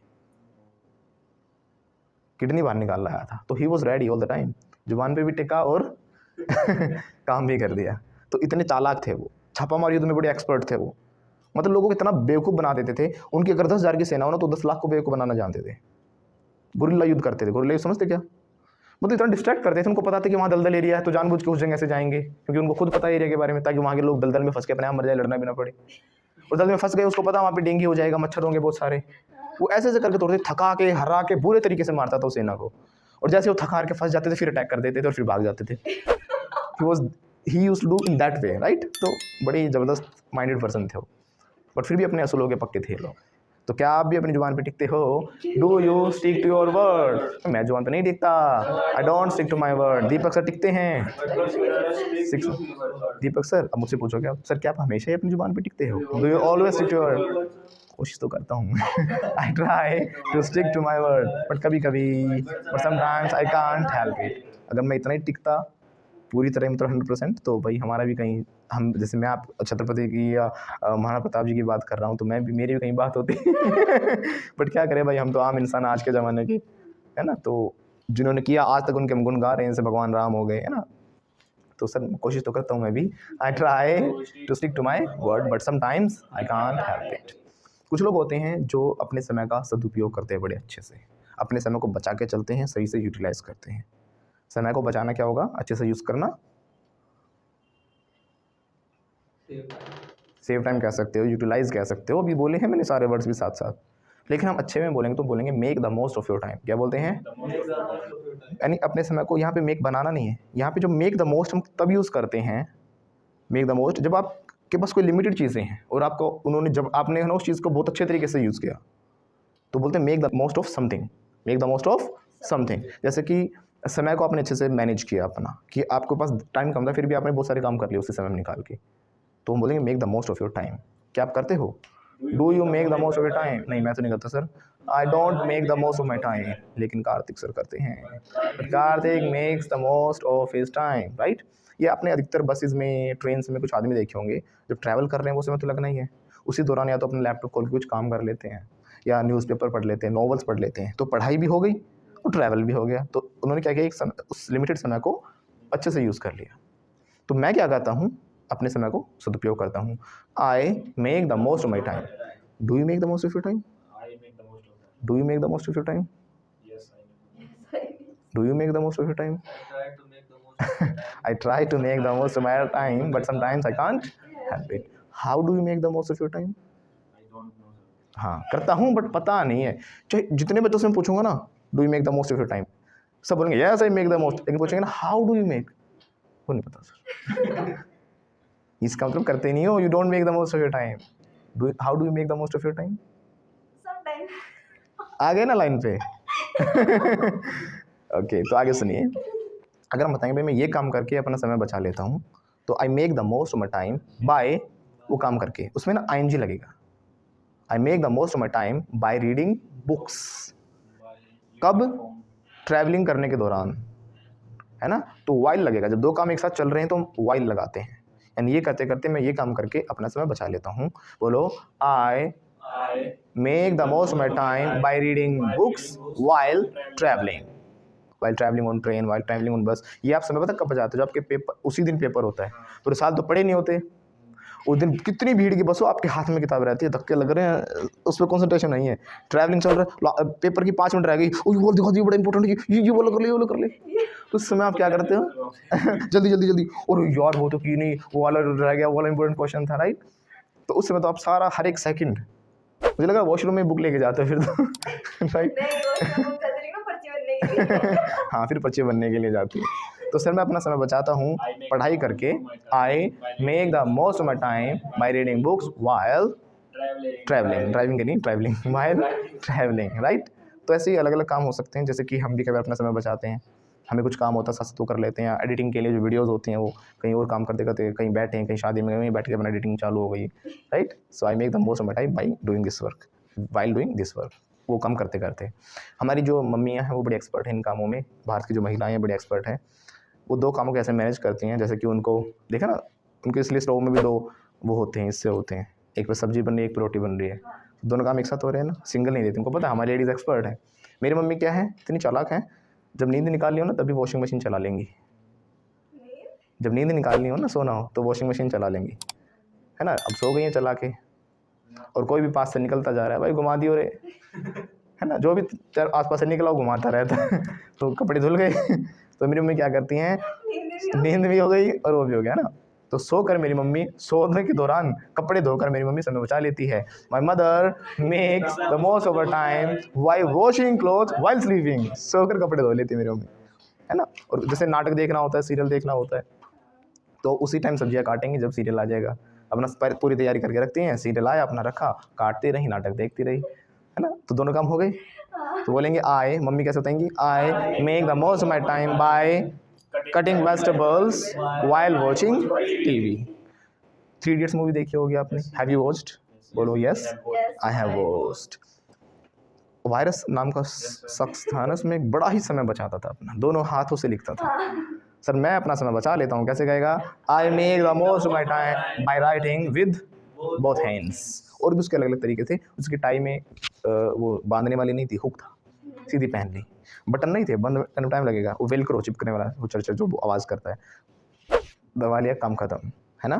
किडनी बाहर निकाल लाया था। तो he was ready all the time, जुबान पे भी टिका और काम भी कर दिया। तो इतने चालाक थे वो, छापामार युद्ध में बड़े एक्सपर्ट थे वो, मतलब लोगों को इतना बेवकूफ़ बना देते थे। उनकी अगर 10,000 की सेना हो ना, तो 10 लाख को बेवकूफ़ बनाना जानते थे। गुरिल्ला युद्ध करते थे, गुरिल्ला युद्ध समझते क्या? मतलब इतना डिस्ट्रैक्ट करते थे, उनको पता था कि वहाँ दलदल एरिया है, तो जानबूझ के उस जगह से जाएंगे, क्योंकि उनको खुद पता है एरिया के बारे में, ताकि वहाँ के लोग दलदल में फंस के अपने आप मर जाए, लड़ना भी ना पड़े। और दलदल में फंस गए, उसको पता वहाँ पे डेंगू हो जाएगा, मच्छर होंगे बहुत सारे, वो ऐसे ऐसे करके तोड़ते, थका के हरा के बुरे तरीके से मारता था उस सेना को। और जैसे वो थका के फंस जाते थे, फिर अटैक कर देते थे और फिर भाग जाते थे। He used to do in that way, right? तो बड़ी ज़बरदस्त माइंडेड पर्सन थे वो, बट फिर भी अपने असूलों के पक्के थे लोग। तो क्या आप भी अपनी जुबान पे टिकते हो? Do you stick to your word? मैं जुबान पे नहीं टिकता, I don't stick to my word. Deepak sir टिकते हैं? दीपक सर, अब मुझसे पूछो क्या सर, क्या आप हमेशा ही अपनी जुबान पे टिकते हो? Do you always stick to your word? कोशिश तो करता हूँ I try to stick to my word, but कभी कभी, but sometimes I can't help it. अगर मैं इतना ही टिकता पूरी तरह, मतलब 100%, तो भाई हमारा भी कहीं, हम जैसे मैं आप छत्रपति की या महाराणा प्रताप जी की बात कर रहा हूँ, तो मैं भी, मेरी भी कहीं बात होती बट क्या करें भाई, हम तो आम इंसान आज के ज़माने के, है ना? तो जिन्होंने किया आज तक उनके हम गुण गा रहे हैं, जैसे भगवान राम हो गए, है ना? तो सर कोशिश तो करता हूँ मैं भी, आई try to stick to my word, but sometimes I can't help it. कुछ लोग होते हैं जो अपने समय का सदुपयोग करते हैं बड़े अच्छे से, अपने समय को बचा के चलते हैं, सही से यूटिलाइज करते हैं। समय को बचाना क्या होगा? अच्छे से यूज़ करना, सेव टाइम कह सकते हो, यूटिलाइज कह सकते हो, अभी बोले हैं मैंने सारे वर्ड्स भी साथ साथ, लेकिन हम अच्छे में बोलेंगे तो बोलेंगे make the most of your time. क्या बोलते हैं? यानी अपने समय को, यहाँ पे मेक बनाना नहीं है, यहाँ पे जो मेक द मोस्ट हम तब यूज़ करते हैं, मेक द मोस्ट जब आप के पास कोई लिमिटेड चीज़ें हैं और आपको उन्होंने जब आपने ना उस चीज़ को बहुत अच्छे तरीके से यूज़ किया तो बोलते हैं make the most of something, make the most of something. जैसे कि समय को आपने अच्छे से मैनेज किया अपना, कि आपके पास टाइम कम था फिर भी आपने बहुत सारे काम कर लिए उसी समय में निकाल के, तो हम बोलेंगे make the most of your time. क्या आप करते हो? Do you make the most of your time? नहीं, मैं तो नहीं करता sir, I don't make the most of my time, लेकिन कार्तिक सर करते हैं। Kartik makes the most of his time, right. ये आपने अधिकतर बसेस में, ट्रेन में कुछ आदमी देखे होंगे जब ट्रैवल कर रहे हैं वो समय तो लगना ही है, उसी दौरान या तो अपना लैपटॉप खोल के कुछ काम कर लेते हैं या न्यूज़पेपर पढ़ लेते हैं, नॉवेल्स पढ़ लेते हैं, तो पढ़ाई भी हो गई और ट्रैवल भी हो गया। तो उन्होंने क्या किया, एक समय, उस लिमिटेड समय को अच्छे से यूज़ कर लिया। तो मैं क्या करता हूँ, अपने समय को सदुपयोग करता हूँ। आई make the most of my time. Do you make the most of your time? Do you make the most of your time? Do you make the most of your time? I try to make the most of my time, but sometimes I can't help it. How do you make the most of your time? हाँ, करता हूँ but पता नहीं है। चाहे जितने बच्चों से मैं पूछूंगा ना, do you make the most of your time, सब बोलेंगे yes I make the most, लेकिन पूछेंगे ना हाउ डू यू मेक, वो नहीं पता सर। इसका मतलब करते नहीं हो, you don't make the most of your time. How do you make the most of your time? Sometimes. आ गए ना लाइन पे। ओके, तो आगे सुनिए। अगर हम बताएंगे भाई मैं ये काम करके अपना समय बचा लेता हूँ, तो I make the most of my time by, वो काम करके, उसमें ना ING लगेगा। I make the most of my time by reading books. कब? ट्रैवलिंग करने के दौरान, है ना। तो वाइल लगेगा, जब दो काम एक साथ चल रहे हैं तो हम वाइल लगाते हैं, यानी ये करते करते मैं ये काम करके अपना समय बचा लेता हूँ। बोलो, आई make the most of my time by reading books while travelling. While travelling on train, while travelling on बस। ये आप समय पता कब बचाते हो? जब आपके पेपर उसी दिन पेपर होता है, पूरे साल तो पढ़े नहीं होते, उस दिन कितनी भीड़ की बस हो, आपके हाथ में किताब रहती है, धक्के लग रहे हैं, उस पर कॉन्सेंट्रेशन नहीं है, ट्रैवलिंग चल रहा है, पेपर की 5 मिनट रह गई, वो बोल दिखा, ये बड़ा इंपॉर्टेंट है, ये बोलो कर ले, ये बोलो कर ले। उस समय आप क्या करते हो? जल्दी जल्दी जल्दी, और यार वो तो की नहीं, वो वाला रह गया, वो वाला इंपॉर्टेंट क्वेश्चन था, राइट। तो उस समय तो आप सारा हर एक सेकंड, मुझे लगा वॉशरूम में बुक लेके जाते हो फिर तो, राइट। नहीं, वो कर रही हूँ पर्ची बनने के लिए। हाँ, फिर पर्चे बनने के लिए जाती है। तो सर मैं अपना समय बचाता हूँ पढ़ाई करके। आई make the most of my time by reading books while travelling, driving नहीं, ट्रैवलिंग, वाइल ट्रैवलिंग, राइट। तो ऐसे ही अलग अलग काम हो सकते हैं, जैसे कि हम भी कभी अपना समय बचाते हैं, हमें कुछ काम होता है साथ तो कर लेते हैं। एडिटिंग के लिए जो वीडियोज़ होती हैं वो कहीं और काम करते करते, कहीं बैठे हैं, कहीं शादी में कहीं बैठ के अपना एडिटिंग चालू हो गई, right. So I make the most of my time by doing this work, while doing this work, वो काम करते करते। हमारी जो मम्मियाँ हैं वो बड़ी एक्सपर्ट हैं इन कामों में, भारत की जो महिलाएं हैं बड़ी एक्सपर्ट हैं, वो 2 कामों को ऐसे मैनेज करती हैं, जैसे कि उनको देखा ना, उनके इसलिए स्टोव में भी 2 वो होते हैं, हिस्से होते हैं, एक पे सब्जी बन रही है, एक पे रोटी बन रही है, दोनों काम एक साथ हो रहे हैं ना, सिंगल नहीं देती। उनको पता है हमारी लेडीज़ एक्सपर्ट है। मेरी मम्मी क्या है, इतनी चालाक हैं, जब नींद निकालनी हो ना तभी वॉशिंग मशीन चला लेंगी, जब नींद निकालनी हो ना, सोना हो तो वॉशिंग मशीन चला लेंगी, है ना। अब सो गई हैं चला के, और कोई भी पास से निकलता जा रहा है, भाई घुमा दियो रे, है ना, जो भी आस पास से निकला वो घुमाता रहता है। तो कपड़े धुल गए। तो मेरी मम्मी क्या करती हैं, नींद भी हो गई और वो भी हो गया ना, तो सोकर मेरी मम्मी, सोने के दौरान कपड़े धोकर मेरी मम्मी समय बचा लेती है। My mother makes the most of a time by washing cloth while sleeping. सोकर कपड़े धो लेती है मेरी मम्मी, है ना। और जैसे नाटक देखना होता है, सीरियल देखना होता है, तो उसी टाइम सब्जियां काटेंगी जब सीरियल आ जाएगा, अपना पूरी तैयारी करके रखती हैं, सीरियल आया अपना रखा, काटती रही, नाटक देखती रही, है ना। तो दोनों काम हो गए। तो बोलेंगे आई, मम्मी कैसे बताएंगी, आई make the most of my time by cutting vegetables while watching TV। 3 idiots movie देखी होगी आपने, हैव यू वॉच्ड? बोलो yes, I have watched. Virus नाम का शख्स था ना, उसमें एक बड़ा ही समय बचाता था अपना, दोनों हाथों से लिखता था। सर मैं अपना समय बचा लेता हूँ, कैसे कहेगा, आई make the most of my time by writing with both hands. और भी उसके अलग अलग तरीके थे, उसकी टाई में वो बांधने वाली नहीं थी, हुक था, सीधी पहन ली, बटन नहीं थे, बंद करने में टाइम लगेगा, वो वेलक्रो चिपकने वाला, वो चर जो आवाज़ करता है, दबा लिया, काम खत्म, है ना।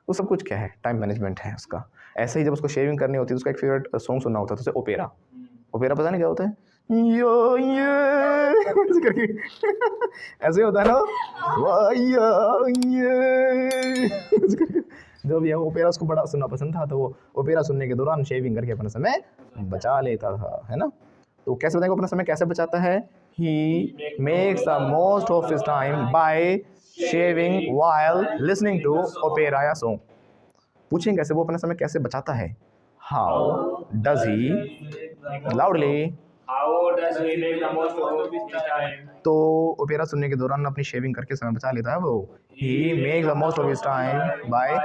वो सब कुछ क्या है, टाइम मैनेजमेंट है उसका। ऐसे ही जब उसको शेविंग करनी होती है तो उसका एक फेवरेट सॉन्ग सुनना होता है, तो ओपेरा। ओपेरा पता नहीं क्या होता है, यो ये ऐसे करके ऐसे होता है ना, वाह यो ये ऐसे करके। जो भी है ओपेरा उसको बड़ा सुनना पसंद था, तो वो ओपेरा सुनने के दौरान शेविंग करके अपना समय बचा लेता था, है ना। तो कैसे बताएंगे अपना समय कैसे बचाता है, he makes the most of his time by shaving while listening to opera या सॉन्ग। पूछेंगे कैसे, वो अपना समय कैसे बचाता है। How does he loudly, How does he make the most of his time? तो ओपेरा सुनने के दौरान अपनी शेविंग करके समय बचा लेता है वो। He make the most of his time by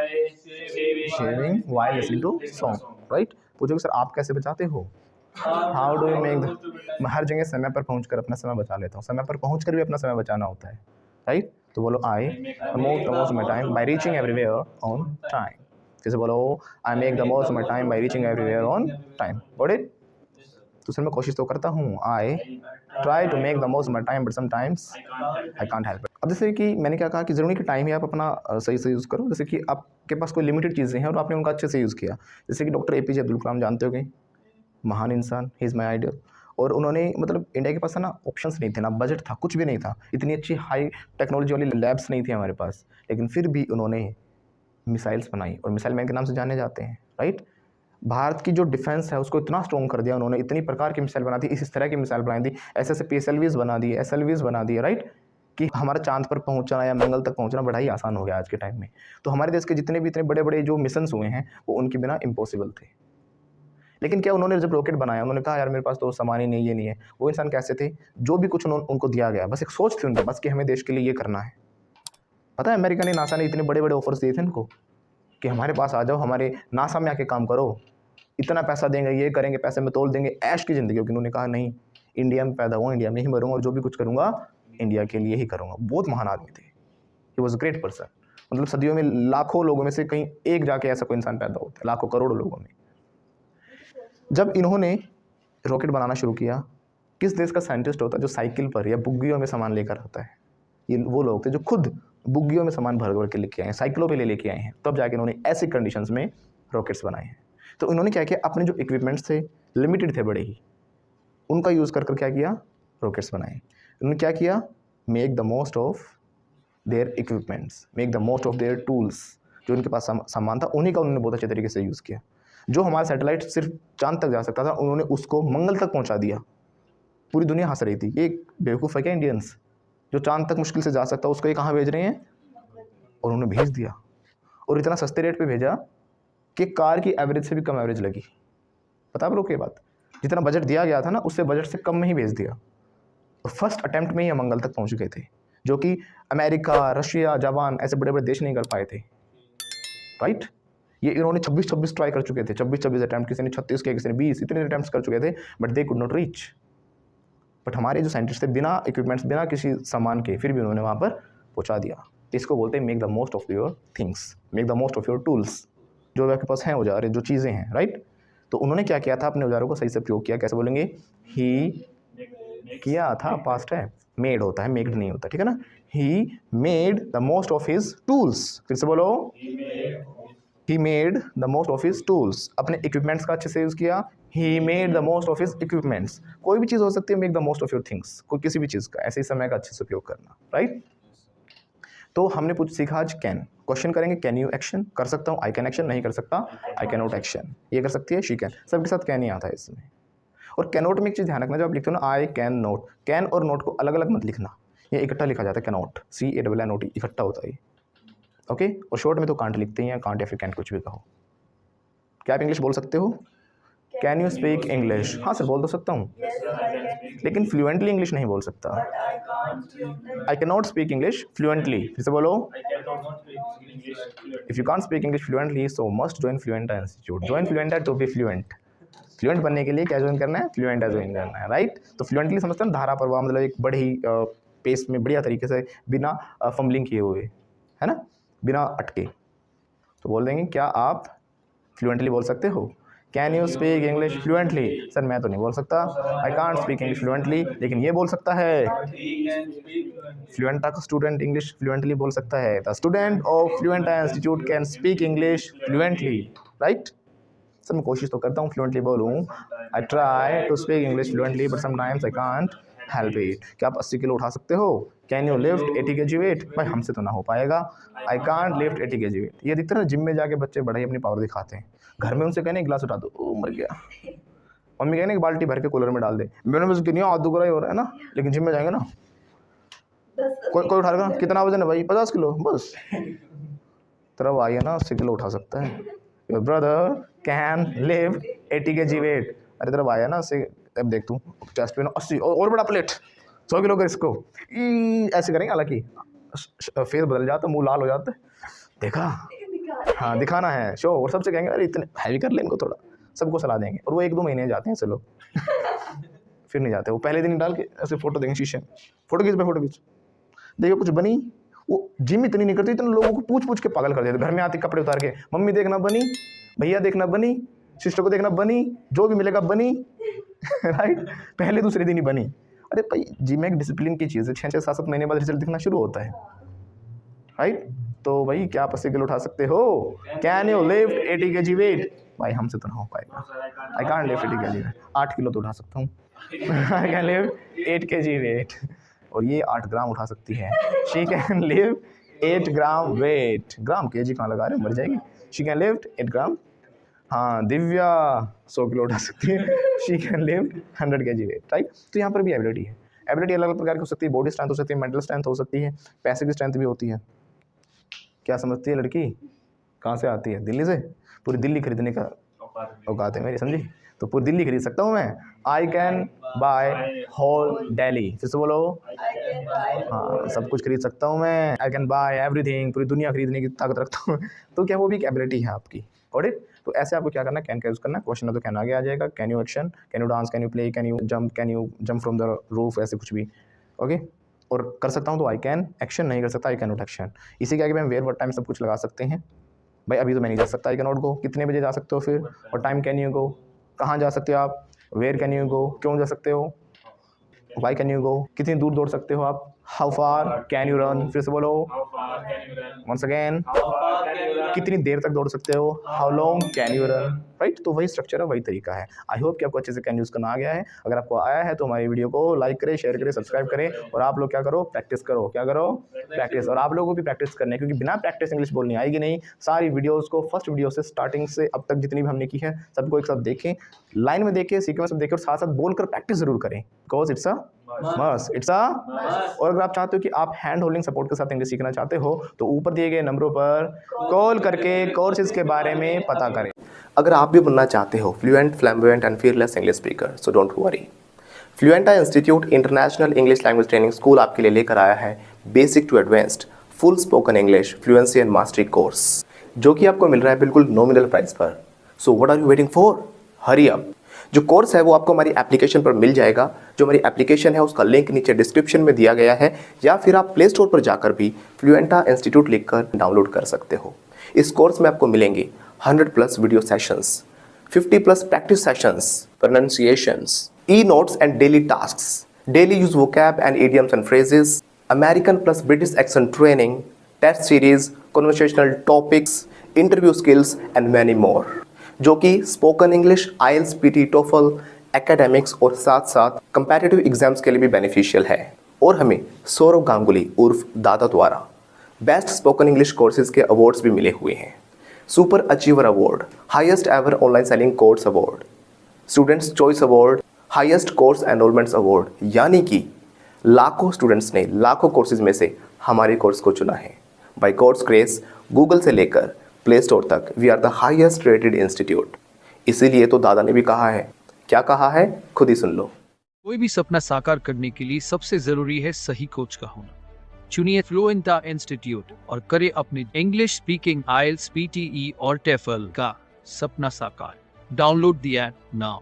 shaving while listening to song, right. पूछोगे सर आप कैसे बचाते हो, how do you make the, मैं हर जगह समय पर पहुंचकर अपना समय बचा लेता हूँ, समय पर पहुंचकर भी अपना समय बचाना होता है, राइट। तो बोलो आई make the most of my time bye reaching everywhere on time. फिर से बोलो आई make the most of my time bye reaching everywhere on time. Got it. तो सर मैं कोशिश तो करता हूँ, I try to make the most of my time but sometimes I can't help it. अब जैसे कि मैंने क्या कहा कि ज़रूरी कि टाइम ही आप अपना सही से यूज़ करो। जैसे कि आपके पास कोई लिमिटेड चीज़ें हैं और आपने उनका अच्छे से यूज़ किया। जैसे कि डॉक्टर APJ अब्दुल कलाम जानते होगे, महान इंसान, ही इज़ माई आइडियल। और उन्होंने मतलब इंडिया के पास है ना ऑप्शंस नहीं थे, ना बजट था, कुछ भी नहीं था, इतनी अच्छी हाई टेक्नोलॉजी वाली लैब्स नहीं थी हमारे पास, लेकिन फिर भी उन्होंने मिसाइल्स बनाई और मिसाइल मैन के नाम से जाने जाते हैं, राइट। भारत की जो डिफेंस है उसको इतना स्ट्रॉन्ग कर दिया उन्होंने, इतनी प्रकार की मिसाइल बना दी, इस तरह की मिसाइल बनाई दी, ऐसे ऐसे PSLVs बना दिए, SLVs बना दिए, राइट, कि हमारा चांद पर पहुंचना या मंगल तक पहुंचना बड़ा ही आसान हो गया आज के टाइम में। तो हमारे देश के जितने भी इतने बड़े बड़े जो मिशंस हुए हैं वो उनके बिना इम्पॉसिबल थे। लेकिन क्या उन्होंने जब रॉकेट बनाया उन्होंने कहा यार मेरे पास तो सामान ही नहीं, ये नहीं है। वो इंसान कैसे थे, जो भी कुछ उनको दिया गया बस एक सोच थी उनके पास कि हमें देश के लिए ये करना है। पता है अमेरिका ने, नासा ने इतने बड़े बड़े ऑफर्स दिए थे इनको कि हमारे पास आ जाओ, हमारे नासा में आके काम करो, इतना पैसा देंगे, ये करेंगे, पैसे में तोल देंगे, ऐश की ज़िंदगी। क्योंकि उन्होंने कहा नहीं, इंडिया में पैदा हुआ, इंडिया में ही मरूंगा और जो भी कुछ करूंगा इंडिया के लिए ही करूंगा। बहुत महान आदमी थे, he was a great person. मतलब सदियों में लाखों लोगों में से कहीं एक जाके ऐसा कोई इंसान पैदा होता है, लाखों करोड़ों लोगों में। जब इन्होंने रॉकेट बनाना शुरू किया, किस देश का साइंटिस्ट होता है जो साइकिल पर या बुग्गियों में सामान लेकर आता है? ये वो लोग थे जो खुद बुग्गियों में सामान भर भर के लेके आए हैं, साइकिलों पे लेके आए हैं, तब जाके इन्होंने ऐसी कंडीशंस में रॉकेट्स बनाए हैं। तो इन्होंने क्या किया, अपने जो इक्विपमेंट्स थे लिमिटेड थे बड़े ही, उनका यूज़ कर क्या किया, रॉकेट्स बनाए। इन्होंने क्या किया, make the most of their equipments, make the most of their tools. जो उनके पास सामान था उन्हीं का उन्होंने बहुत अच्छे तरीके से यूज़ किया। जो हमारा सैटेलाइट सिर्फ चांद तक जा सकता था उन्होंने उसको मंगल तक पहुंचा दिया। पूरी दुनिया हंस रही थी, ये बेवकूफ़ है क्या इंडियंस, जो चांद तक मुश्किल से जा सकता है उसको ये कहाँ भेज रहे हैं, और उन्होंने भेज दिया। और इतना सस्ते रेट पे भेजा कि कार की एवरेज से भी कम एवरेज लगी। पता आप लोग ये बात, जितना बजट दिया गया था ना उससे बजट से कम में ही भेज दिया। और फर्स्ट अटैम्प्ट में ही मंगल तक पहुंच गए थे, जो कि अमेरिका, रशिया, जापान ऐसे बड़े बड़े देश नहीं कर पाए थे, राइट। ये इन्होंने 26 ट्राई कर चुके थे, 26 अटैम्प्ट, किसी ने 36 के, किसी ने 20, इतने अटैम्प्ट्स कर चुके थे, but they could not reach. But हमारे जो साइंटिस्ट थे बिना इक्विपमेंट्स, बिना किसी सामान के, फिर भी उन्होंने वहाँ पर पहुँचा दिया। इसको बोलते हैं make the most of your things, make the most of your tools. जो आपके पास हैं औजार, जो चीज़ें हैं, राइट। तो उन्होंने क्या किया था, अपने औजारों को सही से प्रयोग किया। कैसे बोलेंगे, ही किया था, पास्ट है, मेड होता है, मेक्ड नहीं होता, ठीक है ना। He made the most of his tools. फिर से बोलो, he made the most of his tools. अपने इक्विपमेंट्स का अच्छे से यूज़ किया। He made the most of his equipments. कोई भी चीज़ हो सकती है, make the most of your things, कोई किसी भी चीज़ का ऐसे ही समय का अच्छे से उपयोग करना, राइट। तो हमने कुछ सीखा आज कैन। क्वेश्चन करेंगे कैन यू एक्शन, कर सकता हूँ, आई कैन एक्शन, नहीं कर सकता, आई कैन नॉट एक्शन। ये कर सकती है, शी कैन, सबके साथ कैन ही आता है इसमें। और कैन नॉट में एक चीज़ ध्यान रखना, जब आप लिखते हो ना आई कैन नॉट, कैन और नॉट को अलग अलग मत लिखना, ये इकट्ठा लिखा जाता है, कैन नॉट, CANNOT, इकट्ठा होता है, ओके। और शॉर्ट में तो कांट लिखते हैं, या कांट या फिर कैंट, कुछ भी कहो। क्या आप इंग्लिश बोल सकते हो, कैन यू स्पीक इंग्लिश? हाँ सर बोल तो सकता हूँ, लेकिन फ्लुएंटली इंग्लिश नहीं बोल सकता। I can not speak English fluently. फिर से बोलो, if you can't speak English fluently so must join Fluenta institute. Join Fluenta to be fluent. Fluent बनने के लिए क्या ज्वाइन करना है, फ्लुएंटा ज्वाइन करना है, राइट। तो फ्लुएंटली समझते हैं धारा प्रवाह, मतलब एक बड़े ही पेस में बढ़िया तरीके से, बिना फंबलिंग किए हुए, है ना, बिना अटके। तो बोल देंगे क्या आप फ्लुएंटली बोल सकते हो, can you speak English fluently? Sir मैं तो नहीं बोल सकता, I can't speak English fluently, लेकिन ये बोल सकता है, फ्लुएंटा का स्टूडेंट इंग्लिश फ्लुएंटली बोल सकता है। The student of फ्लुएंटा institute can speak English fluently, right. Sir मैं कोशिश तो करता हूँ फ्लुएंटली बोलूँ, आई try to speak English fluently but sometimes I can't help it. क्या आप 80 किलो उठा सकते हो, can you lift 80 kg weight? भाई हमसे तो ना हो पाएगा, I can't lift 80 kg wait. ये दिखता है ना, जिम में जाके बच्चे बड़े ही अपनी पावर दिखाते हैं, घर में उनसे कहने गिलास उठा दो, ओ मर गया। मम्मी कहने एक बाल्टी भर के कूलर में डाल दे, मैंने बस नहीं हाथ दुख रहा ही हो रहा है ना, लेकिन जिम में जाएंगे ना, कोई उठा लेगा, कितना वजन है भाई, 50 किलो, बस तेरा भाई है ना 80 किलो उठा सकता है। Your brother can lift 80 kg weight. अरे तेरा भाई है ना, से अब देख तू चेस्ट पे ना 80 और बड़ा प्लेट 100 किलो का इसको ऐसे करेंगे, हालांकि फेस बदल जाता, मुंह लाल हो जाता है, देखा। हाँ दिखाना है शो, और सबसे कहेंगे अरे इतने हैवी कर ले इनको थोड़ा, सबको सलाह देंगे। और वो 1-2 महीने जाते हैं ऐसे लोग, फिर नहीं जाते। वो पहले दिन डाल के ऐसे फोटो देंगे शीशे में, फोटो खींच, देखो कुछ बनी। वो जिम इतनी नहीं करती, इतने लोगों को पूछ के पागल कर देते। घर में आते कपड़े उतार के, मम्मी देखना बनी, भैया देखना बनी, सिस्टर को देखना बनी, जो भी मिलेगा बनी राइट। पहले दूसरे दिन ही बनी। अरे भाई जिम एक डिसिप्लिन की चीज़ है, 6 7 महीने बाद रिजल्ट दिखना शुरू होता है राइट। तो भाई क्या आप 80 किलो उठा सकते हो? Can you lift 80 kg weight? भाई हमसे तो ना हो पाएगा। I can't lift 80 kg, 8 kilo तो उठा सकता हूँ। I can lift 8 kg weight, और ये 8 ग्राम उठा सकती है। She can lift 8 gram weight, gram KG कहाँ लगा रहे हो, मर जाएगी। She can lift 8 gram. हाँ दिव्या 100 किलो उठा सकती है। She can lift 100 kg weight right. तो यहाँ पर भी एबिलिटी है। एबिलिटी अलग अलग प्रकार की हो सकती है, बॉडी स्ट्रेंथ हो सकती है, मेंटल स्ट्रेंथ हो सकती है, पैसे की स्ट्रेंथ भी होती है। क्या समझती है लड़की? कहाँ से आती है? दिल्ली से। पूरी दिल्ली खरीदने का औकात है मेरी, समझी? तो पूरी दिल्ली खरीद सकता हूँ मैं। I can buy whole Delhi. फिर से बोलो। हाँ सब कुछ खरीद सकता हूँ मैं। आई कैन बाय एवरीथिंग, पूरी दुनिया खरीदने की ताकत रखता हूँ। तो क्या वो भी एक एबिलिटी है आपकी? और तो ऐसे आपको क्या करना है, कैन का यूज़ करना है। क्वेश्चन है तो कैन आगे आ जाएगा। Can you action, can you dance, can you play, can you jump from the roof, ऐसे कुछ भी। ओके। और कर सकता हूँ तो आई कैन एक्शन, नहीं कर सकता आई कैन नॉट एक्शन। इसी के आगे मैं वेयर व्हाट टाइम सब कुछ लगा सकते हैं। भाई अभी तो मैं नहीं जा सकता, आई कैन नॉट गो। कितने बजे जा सकते हो फिर? और टाइम कैन यू गो, कहाँ जा सकते हो आप? वेयर कैन यू गो, क्यों जा सकते हो? वाई कैन यू गो, कितनी दूर दौड़ सकते हो आप? How far can you run, फिर से बोलो वंस अगेन। कितनी देर तक दौड़ सकते हो? How long can you run, right. तो वही स्ट्रक्चर है, वही तरीका है। आई होप कि आपको अच्छे से कैन यूज़ करना आ गया है। अगर आपको आया है तो हमारी वीडियो को लाइक करें, शेयर करें, सब्सक्राइब करें, और आप लोग क्या करो, प्रैक्टिस करो। क्या करो? प्रैक्टिस। और आप लोगों को भी प्रैक्टिस करनी है, क्योंकि बिना प्रैक्टिस इंग्लिश बोलनी आएगी नहीं। सारी वीडियोज़ को फर्स्ट वीडियो से स्टार्टिंग से अब तक जितनी भी हमने की है सबको एक साथ देखें, लाइन में देखें, सीक्वेंस में देखें, और साथ साथ बोलकर प्रैक्टिस जरूर करें, because it's a must, it's a. और अगर आप चाहते हो कि आप हैंड होल्डिंग सपोर्ट के साथ इंग्लिश सीखना चाहते हो तो ऊपर दिए गए नंबरों पर कॉल करके कोर्सेज के बारे में पता करें। अगर आप भी बनना चाहते हो fluent, flamboyant and fearless English speaker, so don't worry. Fluenta institute international English language training school आपके लिए लेकर आया है basic to advanced full spoken English fluency and mastery course, जो कि आपको मिल रहा है बिल्कुल नॉमिनल प्राइस पर। So what are you waiting for? Hurry up. जो कोर्स है वो आपको हमारी एप्लीकेशन पर मिल जाएगा। जो हमारी एप्लीकेशन है उसका लिंक नीचे डिस्क्रिप्शन में दिया गया है, या फिर आप प्ले स्टोर पर जाकर भी फ्लुएंटा इंस्टीट्यूट लिखकर डाउनलोड कर सकते हो। इस कोर्स में आपको मिलेंगे 100+ video sessions, 50+ practice sessions, pronunciations, e notes and daily tasks, daily use vocab and idioms and phrases, American plus British accent training, test series, conversational topics, interview skills and many more, जो कि spoken English, IELTS, PT, TOEFL, academics और साथ साथ competitive exams के लिए भी beneficial है। और हमें सौरव गांगुली उर्फ दादा द्वारा बेस्ट स्पोकन इंग्लिश कोर्सेज के अवार्ड्स भी मिले हुए हैं। Super achiever award, highest ever online selling course award, students choice award, highest course enrolments award, यानी कि लाखों स्टूडेंट्स ने लाखों कोर्सेज में से हमारे कोर्स को चुना है। बाय गॉड्स ग्रेस, गूगल से लेकर प्ले स्टोर तक we are the highest rated institute. इसीलिए तो दादा ने भी कहा है, क्या कहा है खुद ही सुन लो। कोई भी सपना साकार करने के लिए सबसे जरूरी है सही कोच का होना। चुनिए फ्लुएंटा इंस्टीट्यूट और करें अपने इंग्लिश स्पीकिंग, आईएलटीएस, पीटीई और टेफल का सपना साकार। Download the app now.